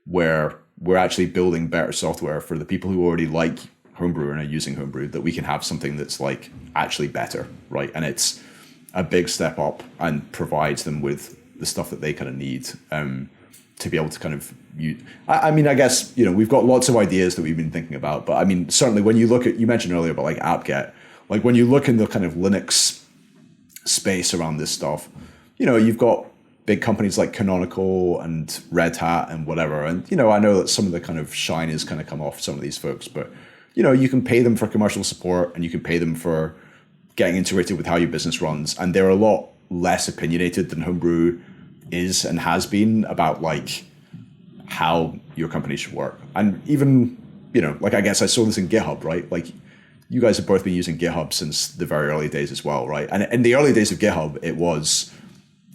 where we're actually building better software for the people who already like Homebrew and are using Homebrew, that we can have something that's like actually better, right? And it's a big step up and provides them with the stuff that they kind of need to be able to kind of use. I mean, I guess, you know, we've got lots of ideas that we've been thinking about, but I mean, certainly when you look at, you mentioned earlier about like apt-get, like when you look in the kind of Linux space around this stuff, you know, you've got big companies like Canonical and Red Hat and whatever. And, you know, I know that some of the kind of shine has kind of come off some of these folks, but you know, you can pay them for commercial support and you can pay them for getting integrated with how your business runs. And they're a lot less opinionated than Homebrew is and has been about like how your company should work. And even, you know, like I guess I saw this in GitHub, right? Like you guys have both been using GitHub since the very early days as well, right? And in the early days of GitHub, it was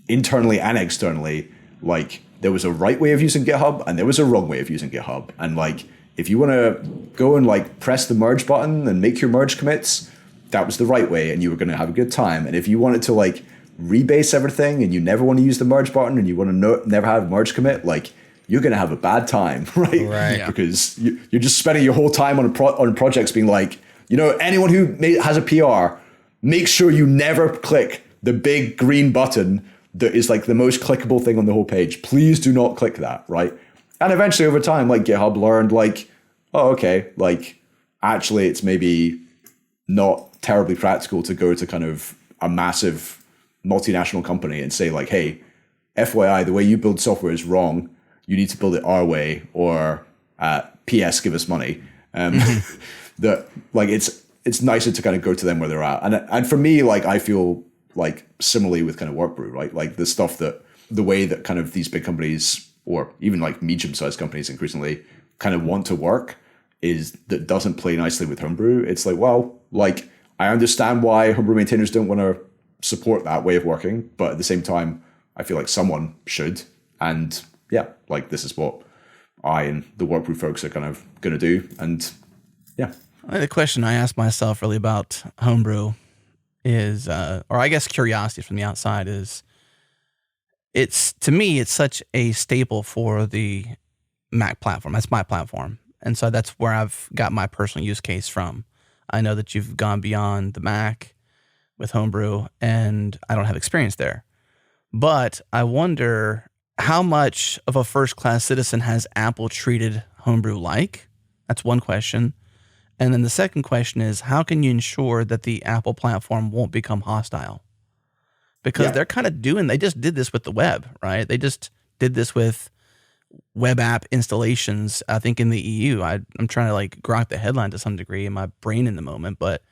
internally and externally, like there was a right way of using GitHub and there was a wrong way of using GitHub. And like, if you want to go and like press the merge button and make your merge commits, that was the right way and you were going to have a good time. And if you wanted to like rebase everything and you never want to use the merge button and you want to never have a merge commit, like you're going to have a bad time, right? Right. Yeah. Because you're just spending your whole time on projects being like, you know, anyone who has a PR, make sure you never click the big green button that is like the most clickable thing on the whole page. Please do not click that, right? And eventually over time, like GitHub learned like, oh, okay, like actually it's maybe not terribly practical to go to kind of a massive multinational company and say like, hey, FYI, the way you build software is wrong. You need to build it our way, or PS, give us money. That like it's nicer to kind of go to them where they're at. And for me, like I feel like similarly with kind of Workbrew, right? Like the stuff that the way that kind of these big companies or even like medium-sized companies increasingly kind of want to work is that doesn't play nicely with Homebrew. It's like, well, like I understand why Homebrew maintainers don't want to support that way of working, but at the same time, I feel like someone should. And yeah, like this is what I and the Workbrew folks are kind of going to do. And yeah. The question I ask myself really about Homebrew is, or I guess curiosity from the outside is, to me, it's such a staple for the Mac platform. That's my platform. And so that's where I've got my personal use case from. I know that you've gone beyond the Mac with Homebrew, and I don't have experience there. But I wonder how much of a first-class citizen has Apple treated Homebrew like? That's one question. And then the second question is, how can you ensure that the Apple platform won't become hostile? Because they're kind of they just did this with the web, right? They just did this with web app installations, I think in the EU. I'm trying to like grok the headline to some degree in my brain in the moment, but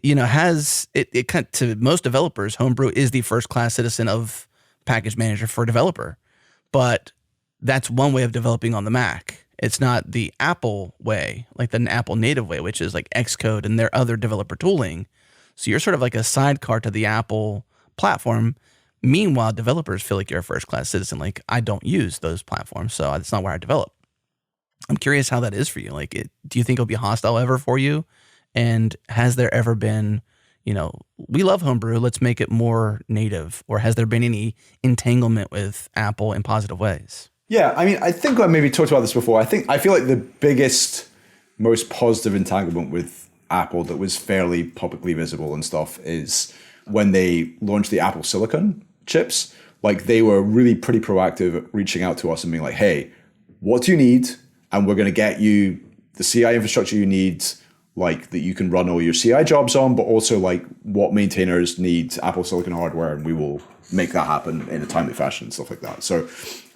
has it kind of, to most developers, Homebrew is the first class citizen of package manager for a developer, but that's one way of developing on the Mac. It's not the Apple way, like the Apple native way, which is like Xcode and their other developer tooling. So you're sort of like a sidecar to the Apple platform. Meanwhile, developers feel like you're a first-class citizen. Like, I don't use those platforms, so that's not where I develop. I'm curious how that is for you. Like, do you think it'll be hostile ever for you? And has there ever been, we love Homebrew, let's make it more native? Or has there been any entanglement with Apple in positive ways? Yeah, I mean, I think I maybe talked about this before. I feel like the biggest, most positive entanglement with Apple that was fairly publicly visible and stuff is when they launched the Apple Silicon chips. Like, they were really pretty proactive at reaching out to us and being like, hey, what do you need? And we're going to get you the CI infrastructure you need, like that you can run all your CI jobs on, but also like what maintainers need Apple Silicon hardware, and we will make that happen in a timely fashion and stuff like that. So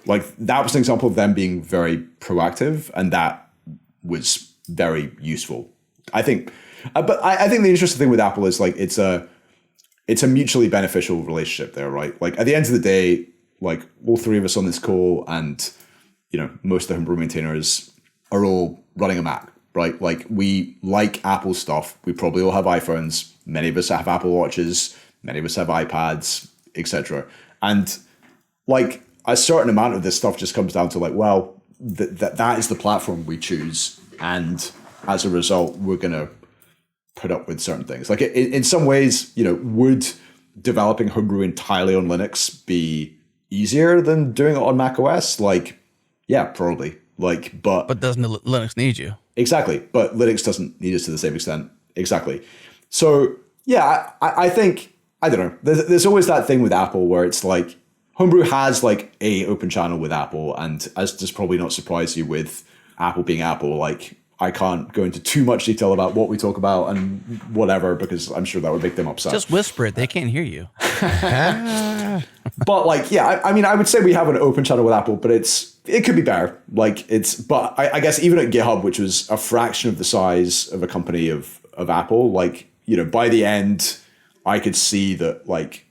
like that was an example of them being very proactive, and that was very useful, I think. But I think the interesting thing with Apple is like it's a mutually beneficial relationship there, right? Like at the end of the day, like all three of us on this call and, most of the Homebrew maintainers are all running a Mac, right? Like we like Apple stuff. We probably all have iPhones. Many of us have Apple Watches. Many of us have iPads, etc. And like a certain amount of this stuff just comes down to like, well, that is the platform we choose. And as a result, we're going to put up with certain things. Like in some ways, would developing Homebrew entirely on Linux be easier than doing it on Mac OS? Like, yeah, probably. Like, but doesn't Linux need you? Exactly. But Linux doesn't need us to the same extent. Exactly. So yeah, I think, I don't know. There's always that thing with Apple where it's like Homebrew has like a open channel with Apple, and as does probably not surprise you with Apple being Apple, like I can't go into too much detail about what we talk about and whatever, because I'm sure that would make them upset. Just whisper it. They can't hear you. But like, yeah, I mean, I would say we have an open channel with Apple, but it could be better. Like but I guess even at GitHub, which was a fraction of the size of a company of Apple, like, by the end, I could see that like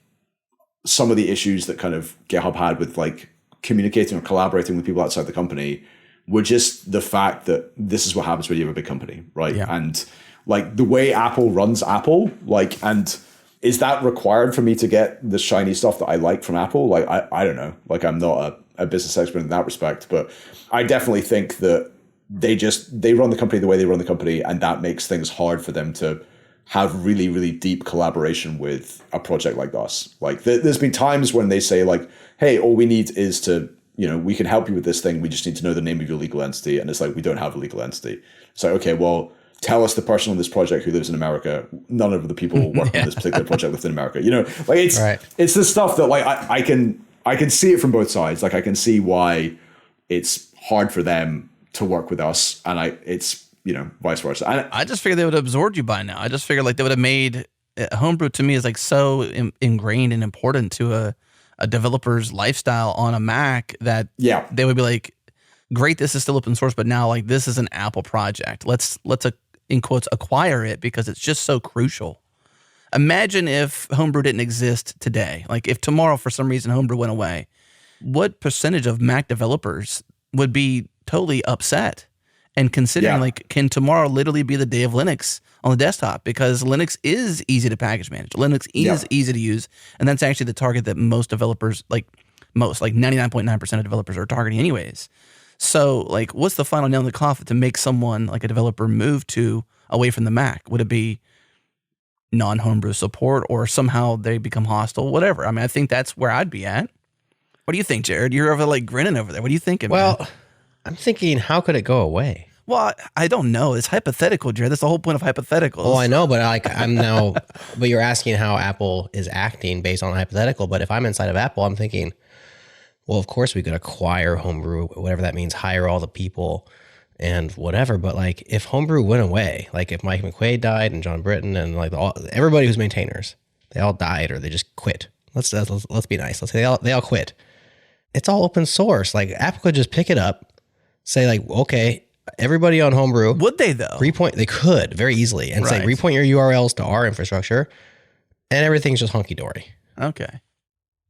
some of the issues that kind of GitHub had with like communicating or collaborating with people outside the company were just the fact that this is what happens when you have a big company, right? Yeah. And like the way Apple runs Apple, like, and is that required for me to get the shiny stuff that I like from Apple? Like, I don't know. Like, I'm not a business expert in that respect, but I definitely think that they run the company the way they run the company, and that makes things hard for them to have really, really deep collaboration with a project like us. Like, there's been times when they say like, hey, all we need is to, we can help you with this thing. We just need to know the name of your legal entity. And it's like, we don't have a legal entity. So, okay, well, tell us the person on this project who lives in America. None of the people working on this particular project live in America. Like it's the stuff that like I can see it from both sides. Like I can see why it's hard for them to work with us, and it's vice versa. And I just figured they would have absorbed you by now. I just figured like they would have made Homebrew, to me, is like so ingrained and important to a developer's lifestyle on a Mac that they would be like, great, this is still open source, but now like this is an Apple project. Let's in quotes acquire it because it's just so crucial. Imagine if Homebrew didn't exist today. Like if tomorrow for some reason Homebrew went away, what percentage of Mac developers would be totally upset? And considering like, can tomorrow literally be the day of Linux on the desktop? Because Linux is easy to package manage. Linux is easy to use. And that's actually the target that most developers, like 99.9% of developers are targeting anyways. So like, what's the final nail in the coffin to make someone like a developer move away from the Mac? Would it be non-Homebrew support, or somehow they become hostile? Whatever. I mean, I think that's where I'd be at. What do you think, Jared? You're over like grinning over there. What are you thinking? Well, man? I'm thinking, how could it go away? Well, I don't know. It's hypothetical, Jared. That's the whole point of hypotheticals. Oh, I know, but but you're asking how Apple is acting based on hypothetical. But if I'm inside of Apple, I'm thinking, well, of course we could acquire Homebrew, whatever that means, hire all the people and whatever. But like, if Homebrew went away, like if Mike McQuaid died and John Britton and like everybody who's maintainers, they all died or they just quit. Let's be nice. Let's say they all quit. It's all open source. Like Apple could just pick it up, say like, okay, everybody on Homebrew. Would they though? They could very easily and say repoint your URLs to our infrastructure and everything's just hunky dory. Okay.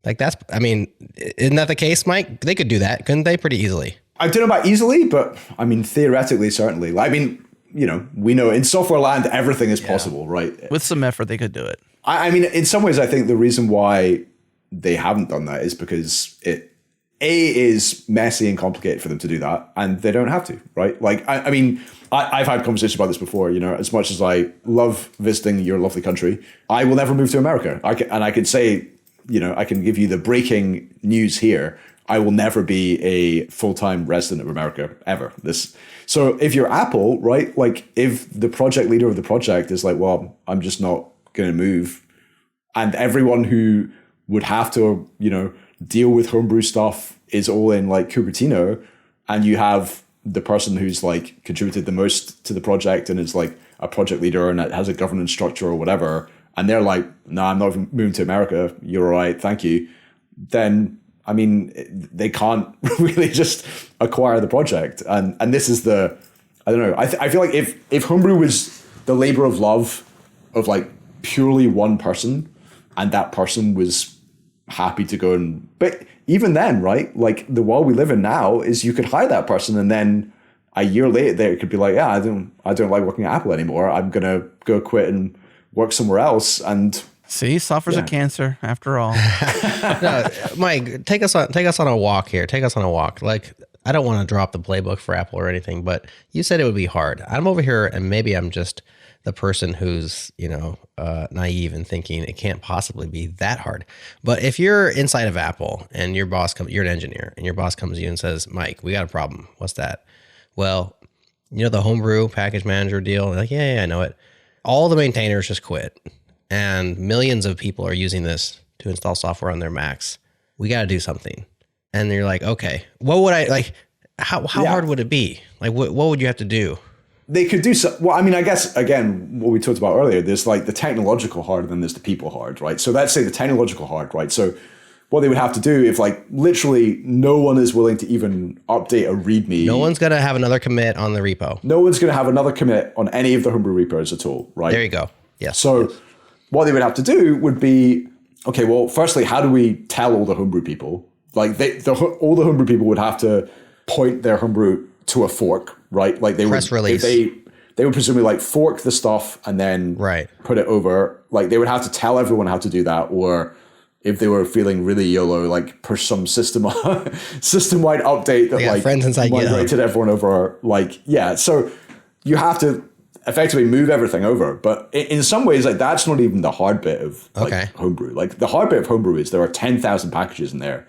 Like isn't that the case, Mike? They could do that, couldn't they? Pretty easily. I don't know about easily, but I mean, theoretically, certainly. I mean, we know in software land, everything is possible, right? With some effort, they could do it. I mean, in some ways, I think the reason why they haven't done that is because it is messy and complicated for them to do that, and they don't have to, right? Like, I mean, I've had conversations about this before. As much as I love visiting your lovely country, I will never move to America. I can say, I can give you the breaking news here. I will never be a full-time resident of America ever. So if you're Apple, right? Like, if the project leader of the project is like, well, I'm just not going to move, and everyone who would have to, deal with Homebrew stuff is all in like Cupertino, and you have the person who's like contributed the most to the project and is like a project leader and it has a governance structure or whatever, and they're like, no, I'm not moving to America. You're all right. Thank you. Then, I mean, they can't really just acquire the project. And this is I don't know. I feel like if Homebrew was the labor of love of like purely one person, and that person was happy to go but even then, right? Like the world we live in now is you could hire that person and then a year later they could be like, yeah, I don't like working at Apple anymore. I'm going to go quit and work somewhere else. And see, suffers a cancer after all. No, Mike, take us on a walk here. Take us on a walk. Like, I don't want to drop the playbook for Apple or anything, but you said it would be hard. I'm over here and maybe I'm just the person who's, naive and thinking it can't possibly be that hard. But if you're inside of Apple and your boss you're an engineer and your boss comes to you and says, Mike, we got a problem. What's that? Well, the Homebrew package manager deal. Like, yeah, I know it. All the maintainers just quit and millions of people are using this to install software on their Macs. We got to do something. And you're like, okay, what would I like? How hard would it be? Like, what would you have to do? They could do so. Well, I mean, I guess, again, what we talked about earlier, there's like the technological hard and then there's the people hard, right? So let's say the technological hard, right? So what they would have to do if like literally no one is willing to even update a README. No one's going to have another commit on the repo. No one's going to have another commit on any of the Homebrew repos at all, right? There you go. Yes. So what they would have to do would be, okay, well, firstly, how do we tell all the Homebrew people? Like all the Homebrew people would have to point their Homebrew to a fork, right? Like they press would release. They would presumably like fork the stuff and then put it over. Like they would have to tell everyone how to do that, or if they were feeling really YOLO, like push some system-wide update that like friends inside migrated everyone over. Like, yeah, so you have to effectively move everything over. But in some ways, like that's not even the hard bit of like Homebrew. Like the hard bit of Homebrew is there are 10,000 packages in there,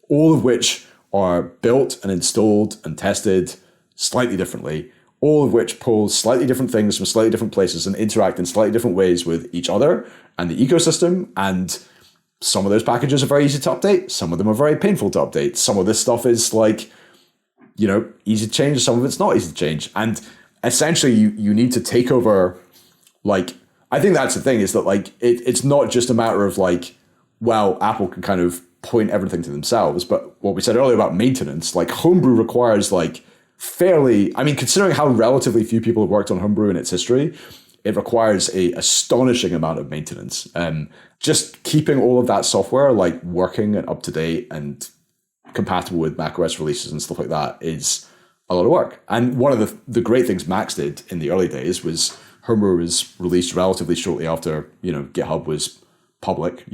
all of which are built and installed and tested slightly differently, all of which pull slightly different things from slightly different places and interact in slightly different ways with each other and the ecosystem. And some of those packages are very easy to update. Some of them are very painful to update. Some of this stuff is like, easy to change. Some of it's not easy to change. And essentially you need to take over, like, I think that's the thing is that like, it's not just a matter of like, well, Apple can kind of point everything to themselves. But what we said earlier about maintenance, like Homebrew requires like considering how relatively few people have worked on Homebrew in its history, it requires a astonishing amount of maintenance. Just keeping all of that software like working and up to date and compatible with macOS releases and stuff like that is a lot of work. And one of the great things Macs did in the early days was Homebrew was released relatively shortly after, GitHub was public,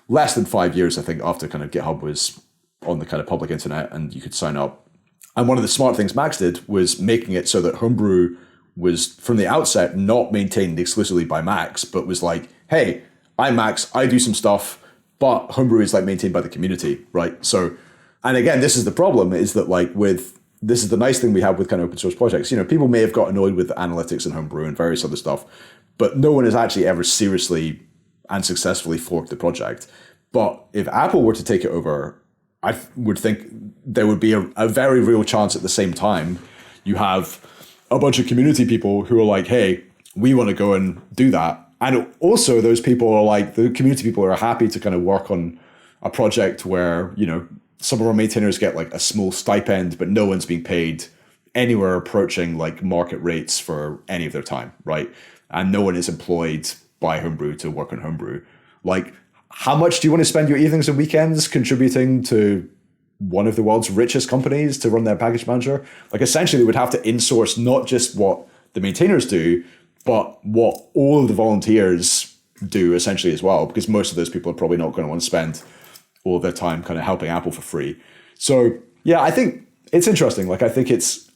less than 5 years, I think, after kind of GitHub was on the kind of public internet and you could sign up. And one of the smart things Macs did was making it so that Homebrew was from the outset not maintained exclusively by Macs, but was like, hey, I'm Macs, I do some stuff, but Homebrew is like maintained by the community, right? So, and again, this is the problem is that like with this is the nice thing we have with kind of open source projects. You know, people may have got annoyed with analytics and homebrew and various other stuff, but no one has actually ever seriously and successfully forked the project. But if Apple were to take it over, I would think there would be a very real chance at the same time you have a bunch of community people who are like, hey, we want to go and do that. And also those people are like, the community people are happy to kind of work on a project where, you know, some of our maintainers get like a small stipend, but no one's being paid anywhere approaching like market rates for any of their time, right? And no one is employed by Homebrew to work on Homebrew. Like, how much do you want to spend your evenings and weekends contributing to one of the world's richest companies to run their package manager? Like, essentially, they would have to insource not just what the maintainers do, but what all of the volunteers do essentially as well, because most of those people are probably not going to want to spend all of their time kind of helping Apple for free. So yeah, I think it's interesting. Like, I think it's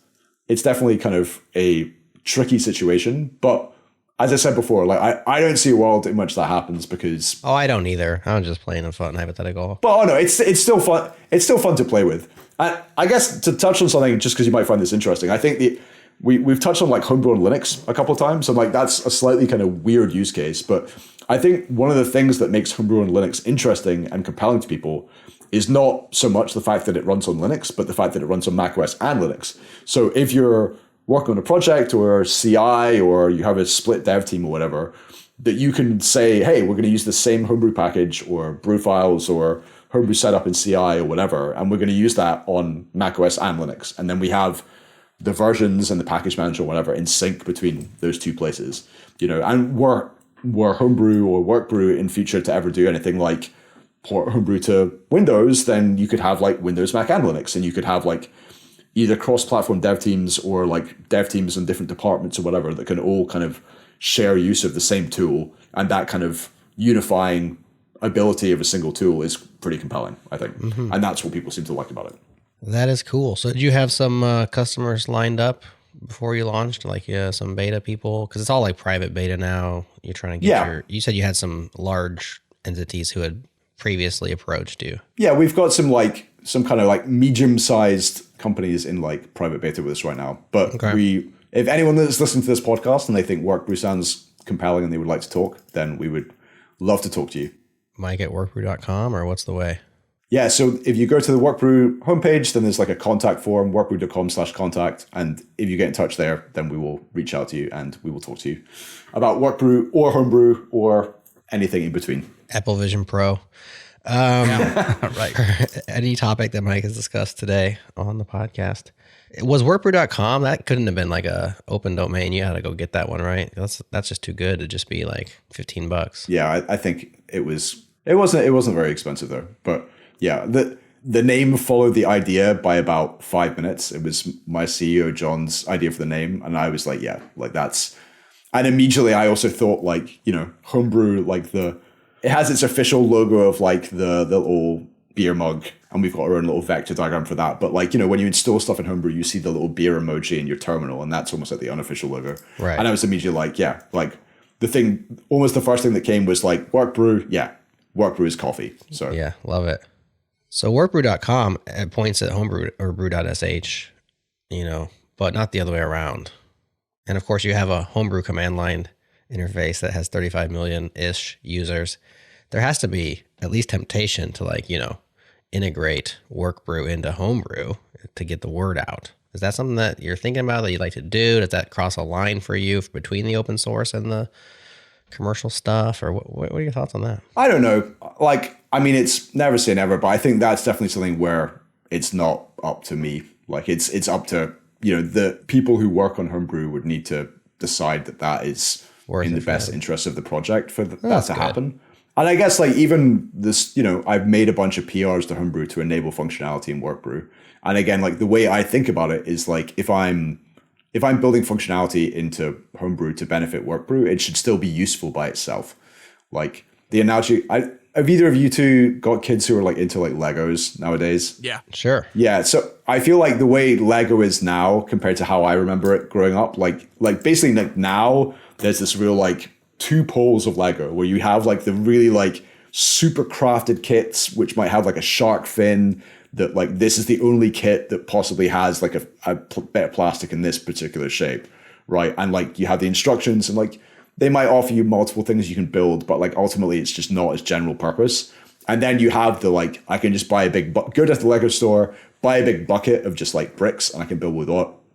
definitely kind of a tricky situation, but as I said before, like I don't see a world in which that happens because I don't either. I'm just playing a fun hypothetical. But no, it's still fun. It's still fun to play with. I guess to touch on something, just because you might find this interesting, I think we've touched on like Homebrew on Linux a couple of times, and like that's a slightly kind of weird use case. But I think one of the things that makes Homebrew on Linux interesting and compelling to people is not so much the fact that it runs on Linux, but the fact that it runs on macOS and Linux. So if you're working on a project or CI, or you have a split dev team or whatever, that you can say, hey, we're going to use the same Homebrew package or brew files or Homebrew setup in CI or whatever, and we're going to use that on macOS and Linux. And then we have the versions and the package manager or whatever in sync between those two places, you know. And were Homebrew or Workbrew in future to ever do anything like port Homebrew to Windows, then you could have like Windows, Mac, and Linux, and you could have like either cross-platform dev teams or like dev teams in different departments or whatever that can all kind of share use of the same tool. And that kind of unifying ability of a single tool is pretty compelling, I think. Mm-hmm. And that's what people seem to like about it. That is cool. So did you have some customers lined up before you launched, like some beta people? Because it's all like private beta now. You're trying to get you said you had some large entities who had previously approached you. Yeah, we've got some kind of like medium-sized companies in like private beta with us right now. But if anyone that's listening to this podcast and they think Workbrew sounds compelling and they would like to talk, then we would love to talk to you. Mike at workbrew.com, or what's the way? Yeah, so if you go to the Workbrew homepage, then there's like a contact form, workbrew.com/contact. And if you get in touch there, then we will reach out to you and we will talk to you about Workbrew or Homebrew or anything in between. Apple Vision Pro. Right. Any topic that Mike has discussed today on the podcast. It was workbrew.com. That couldn't have been like a open domain. You had to go get that one, right? That's just too good to just be like $15. Yeah, I think it wasn't very expensive though. But yeah, the name followed the idea by about 5 minutes. It was my CEO John's idea for the name, and I was like, yeah, like that's. And immediately I also thought like, you know, Homebrew, like it has its official logo of like the little beer mug, and we've got our own little vector diagram for that. But like, you know, when you install stuff in Homebrew, you see the little beer emoji in your terminal, and that's almost like the unofficial logo. Right. And I was immediately like, yeah, like almost the first thing that came was like Workbrew. Yeah, Workbrew is coffee. So yeah, love it. So workbrew.com points at homebrew or brew.sh, you know, but not the other way around. And of course, you have a Homebrew command line interface that has 35 million-ish users. There has to be at least temptation to like, you know, integrate Workbrew into Homebrew to get the word out. Is that something that you're thinking about that you'd like to do? Does that cross a line for you between the open source and the commercial stuff? Or what are your thoughts on that? I don't know. Like, I mean, it's never say never, but I think that's definitely something where it's not up to me. Like it's up to, you know, the people who work on Homebrew would need to decide that is in the best interest of the project for that to happen. And I guess like even this, you know, I've made a bunch of PRs to Homebrew to enable functionality in Workbrew. And again, like the way I think about it is like if I'm building functionality into Homebrew to benefit Workbrew, it should still be useful by itself. Like the analogy, have either of you two got kids who are like into like Legos nowadays? Yeah, sure. Yeah, so I feel like the way Lego is now compared to how I remember it growing up, like basically like now there's this real like two poles of Lego where you have like the really like super crafted kits, which might have like a shark fin that like this is the only kit that possibly has like a bit of plastic in this particular shape, right? And like you have the instructions, and like they might offer you multiple things you can build, but like ultimately it's just not as general purpose. And then you have the like, I can just buy a big go to the Lego store, buy a big bucket of just like bricks, and I can build with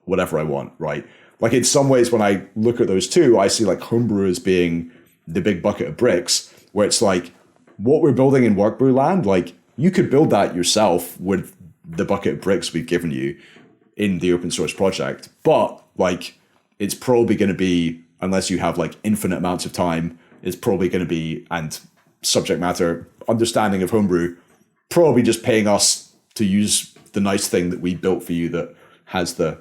whatever I want, right? Like in some ways, when I look at those two, I see like Homebrew as being the big bucket of bricks, where it's like what we're building in Workbrew land, like you could build that yourself with the bucket of bricks we've given you in the open source project. But like, it's probably going to be, unless you have like infinite amounts of time, it's probably going to be, and subject matter understanding of Homebrew, probably just paying us to use the nice thing that we built for you that has the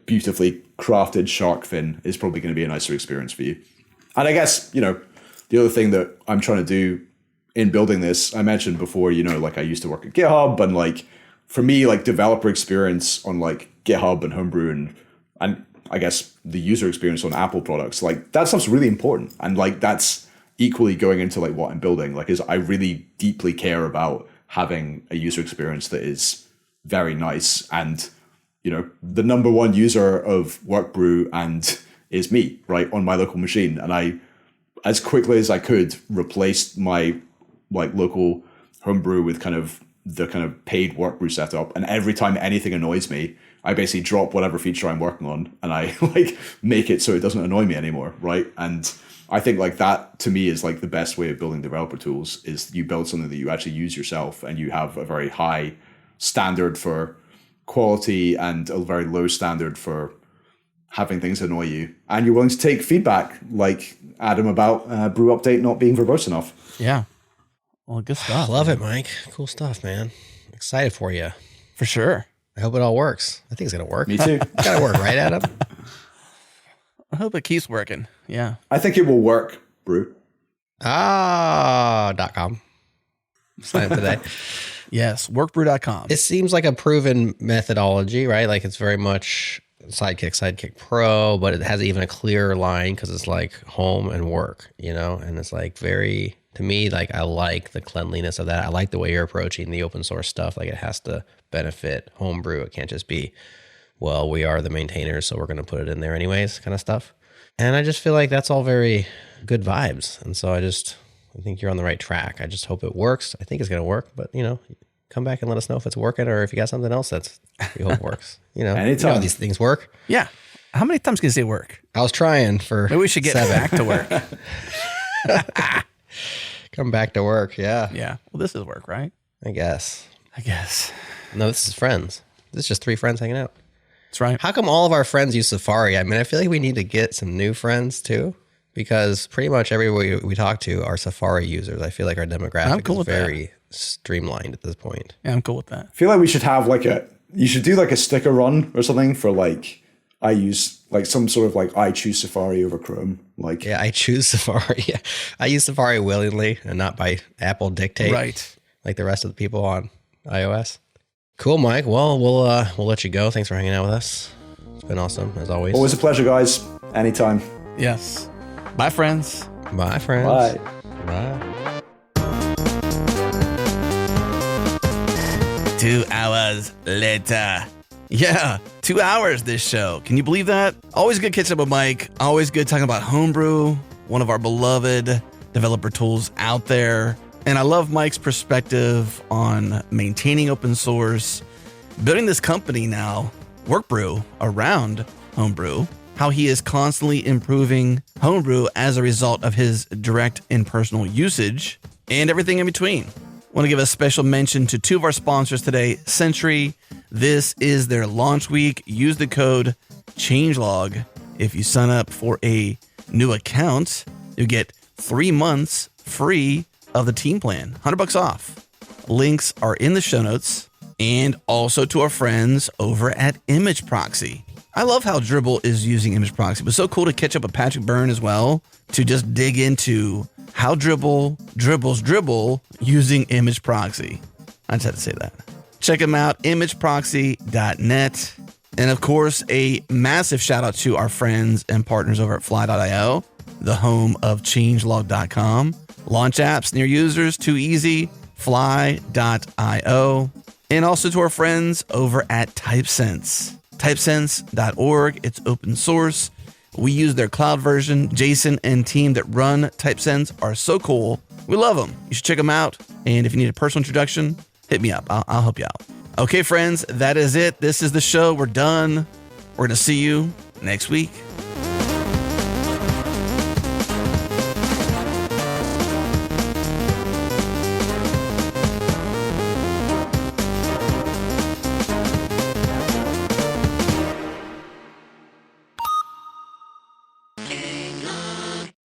beautifully crafted shark fin is probably going to be a nicer experience for you. And I guess, you know, the other thing that I'm trying to do in building this, I mentioned before, you know, like I used to work at GitHub, and like for me, like developer experience on like GitHub and Homebrew and I guess the user experience on Apple products, like that stuff's really important. And like that's equally going into like what I'm building, like is I really deeply care about having a user experience that is very nice. And, you know, the number one user of Workbrew and is me, right, on my local machine. And I, as quickly as I could, replaced my like local Homebrew with kind of the kind of paid Workbrew setup. And every time anything annoys me, I basically drop whatever feature I'm working on and I like make it so it doesn't annoy me anymore, right? And I think like that to me is like the best way of building developer tools is you build something that you actually use yourself and you have a very high standard for quality and a very low standard for having things annoy you. And you're willing to take feedback like Adam about Brew Update not being verbose enough. Yeah. Well, good stuff. I love it, Mike. Cool stuff, man. Excited for you. For sure. I hope it all works. I think it's going to work. Me too. It's got to work, right, Adam? I hope it keeps working. Yeah. I think it will work, Brew. .com. Sign up today. Yes. Workbrew.com. It seems like a proven methodology, right? Like it's very much Sidekick Pro, but it has even a clearer line because it's like home and work, you know? And it's like very, to me, like I like the cleanliness of that. I like the way you're approaching the open source stuff. Like it has to benefit Homebrew. It can't just be, well, we are the maintainers, so we're going to put it in there anyways kind of stuff. And I just feel like that's all very good vibes. And so I think you're on the right track. I just hope it works. I think it's going to work, but you know, come back and let us know if it's working or if you got something else that's we hope works. You know, anytime. You know how these things work. Yeah. How many times can you say work? I was trying for Maybe we should get 7. back to work. Come back to work. Yeah. Yeah. Well, this is work, right? I guess. No, this is friends. This is just 3 friends hanging out. That's right. How come all of our friends use Safari? I mean, I feel like we need to get some new friends too, because pretty much everybody we talk to are Safari users. I feel like our demographic is very streamlined at this point. Yeah, I'm cool with that. I feel like we should have you should do like a sticker run or something for like, I use like some sort of like, I choose Safari over Chrome. Like, yeah, I choose Safari. Yeah. I use Safari willingly and not by Apple dictate. Right. Like the rest of the people on iOS. Cool, Mike. Well, we'll let you go. Thanks for hanging out with us. It's been awesome, as always. Always a pleasure, guys. Anytime. Yes. Bye, friends. Bye, friends. Bye. Bye. 2 hours later. Yeah, 2 hours this show. Can you believe that? Always good catching up with Mike. Always good talking about Homebrew, one of our beloved developer tools out there. And I love Mike's perspective on maintaining open source, building this company now, Workbrew, around Homebrew, how he is constantly improving Homebrew as a result of his direct and personal usage, and everything in between. I want to give a special mention to 2 of our sponsors today, Sentry. This is their launch week. Use the code changelog. If you sign up for a new account, you get 3 months free of the team plan, $100 off. Links are in the show notes, and also to our friends over at Image Proxy. I love how Dribble is using Image Proxy. It was so cool to catch up with Patrick Byrne as well, to just dig into how Dribble dribbles Dribble using Image Proxy. I just had to say that. Check them out, imageproxy.net. And of course, a massive shout out to our friends and partners over at fly.io, the home of changelog.com. Launch apps near users, too easy, fly.io. And also to our friends over at TypeSense. TypeSense.org. It's open source. We use their cloud version. Jason and team that run TypeSense are so cool. We love them. You should check them out. And if you need a personal introduction, hit me up. I'll help you out. Okay, friends, that is it. This is the show. We're done. We're going to see you next week.